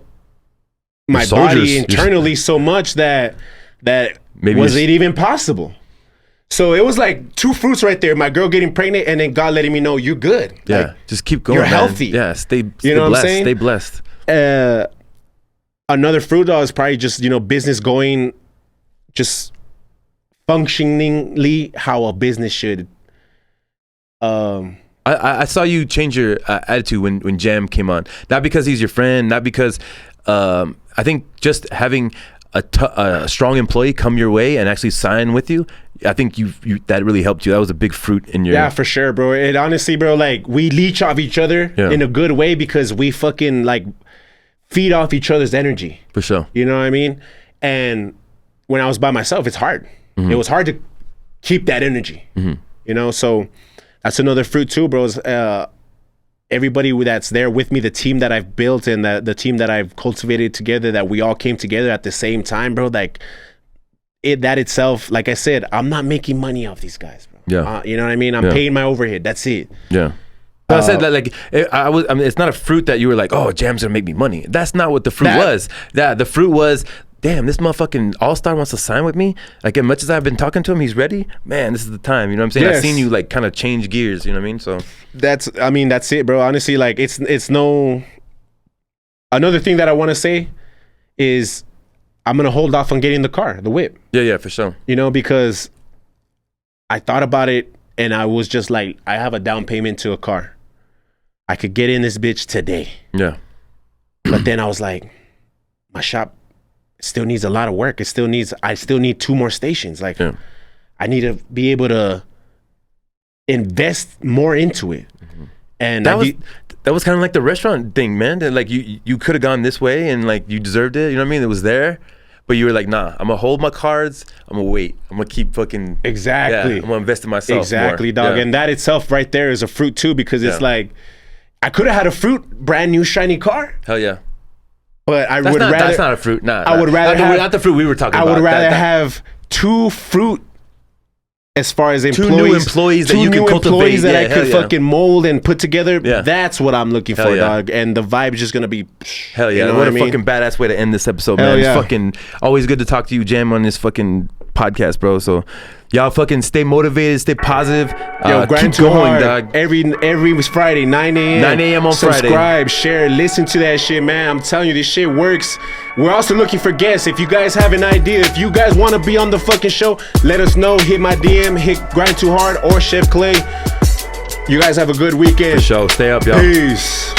my body internally so much that maybe was it even possible? So it was like 2 fruits right there. My girl getting pregnant, and then God letting me know you're good. Yeah, like, just keep going. You're healthy. Yeah, stay blessed. What I'm saying? Stay blessed. Another fruit, though, is probably just business going, just functioningly how a business should. I saw you change your attitude when Jam came on. Not because he's your friend, not because I think just having a strong employee come your way and actually sign with you, I think you that really helped you. That was a big fruit in your. Yeah, for sure, bro. It honestly, bro, like we leech off each other in a good way because we fucking like feed off each other's energy. For sure. You know what I mean? And when I was by myself, it's hard. It was hard to keep that energy. You know, so that's another fruit too, bros. Everybody that's there with me, the team that I've built and the team that I've cultivated together, that we all came together at the same time, bro. Like that itself, like I said, I'm not making money off these guys, bro. Yeah. You know what I mean? I'm paying my overhead. That's it. Yeah. I said that like I mean, it's not a fruit that you were like, oh, Jam's gonna make me money. That's not what the fruit was. The fruit was, damn, this motherfucking all-star wants to sign with me. Like, as much as I've been talking to him, he's ready. Man, this is the time. You know what I'm saying? I've seen you like kind of change gears. You know what I mean? So that's it, bro. Honestly, like it's no. Another thing that I want to say is I'm gonna hold off on getting the whip. Yeah, for sure. You know, because I thought about it and I was just like, I have a down payment to a car. I could get in this bitch today. Yeah. But then I was like, my shop still needs a lot of work. I still need 2 more stations. Like, I need to be able to invest more into it. And that was kind of like the restaurant thing, man. That, like you could have gone this way and like you deserved it. You know what I mean? It was there, but you were like, nah, I'm gonna hold my cards. I'm gonna wait. I'm gonna keep fucking exactly. I'm gonna invest in myself. Exactly, more. dog. And that itself right there is a fruit too, because it's like I could have had a brand new shiny car. Hell yeah. But that's not a fruit. Nah, I would rather not the fruit we were talking about. I would rather have 2 fruit as far as employees. 2 new employees that you can cultivate. That I could fucking mold and put together. Yeah. That's what I'm looking for, dog. And the vibe is just gonna be hell yeah. You know what a fucking badass way to end this episode, man. It's fucking always good to talk to you, Jam, on this fucking podcast, bro. So y'all fucking stay motivated, stay positive. Yo, grind keep going, hard. dog. Every Friday, 9 a.m. 9 a.m. on Friday. Subscribe, share, listen to that shit, man. I'm telling you, this shit works. We're also looking for guests. If you guys have an idea, if you guys want to be on the fucking show, let us know. Hit my DM, hit Grind2Hard or Chef Clay. You guys have a good weekend. For sure. Stay up, y'all. Peace.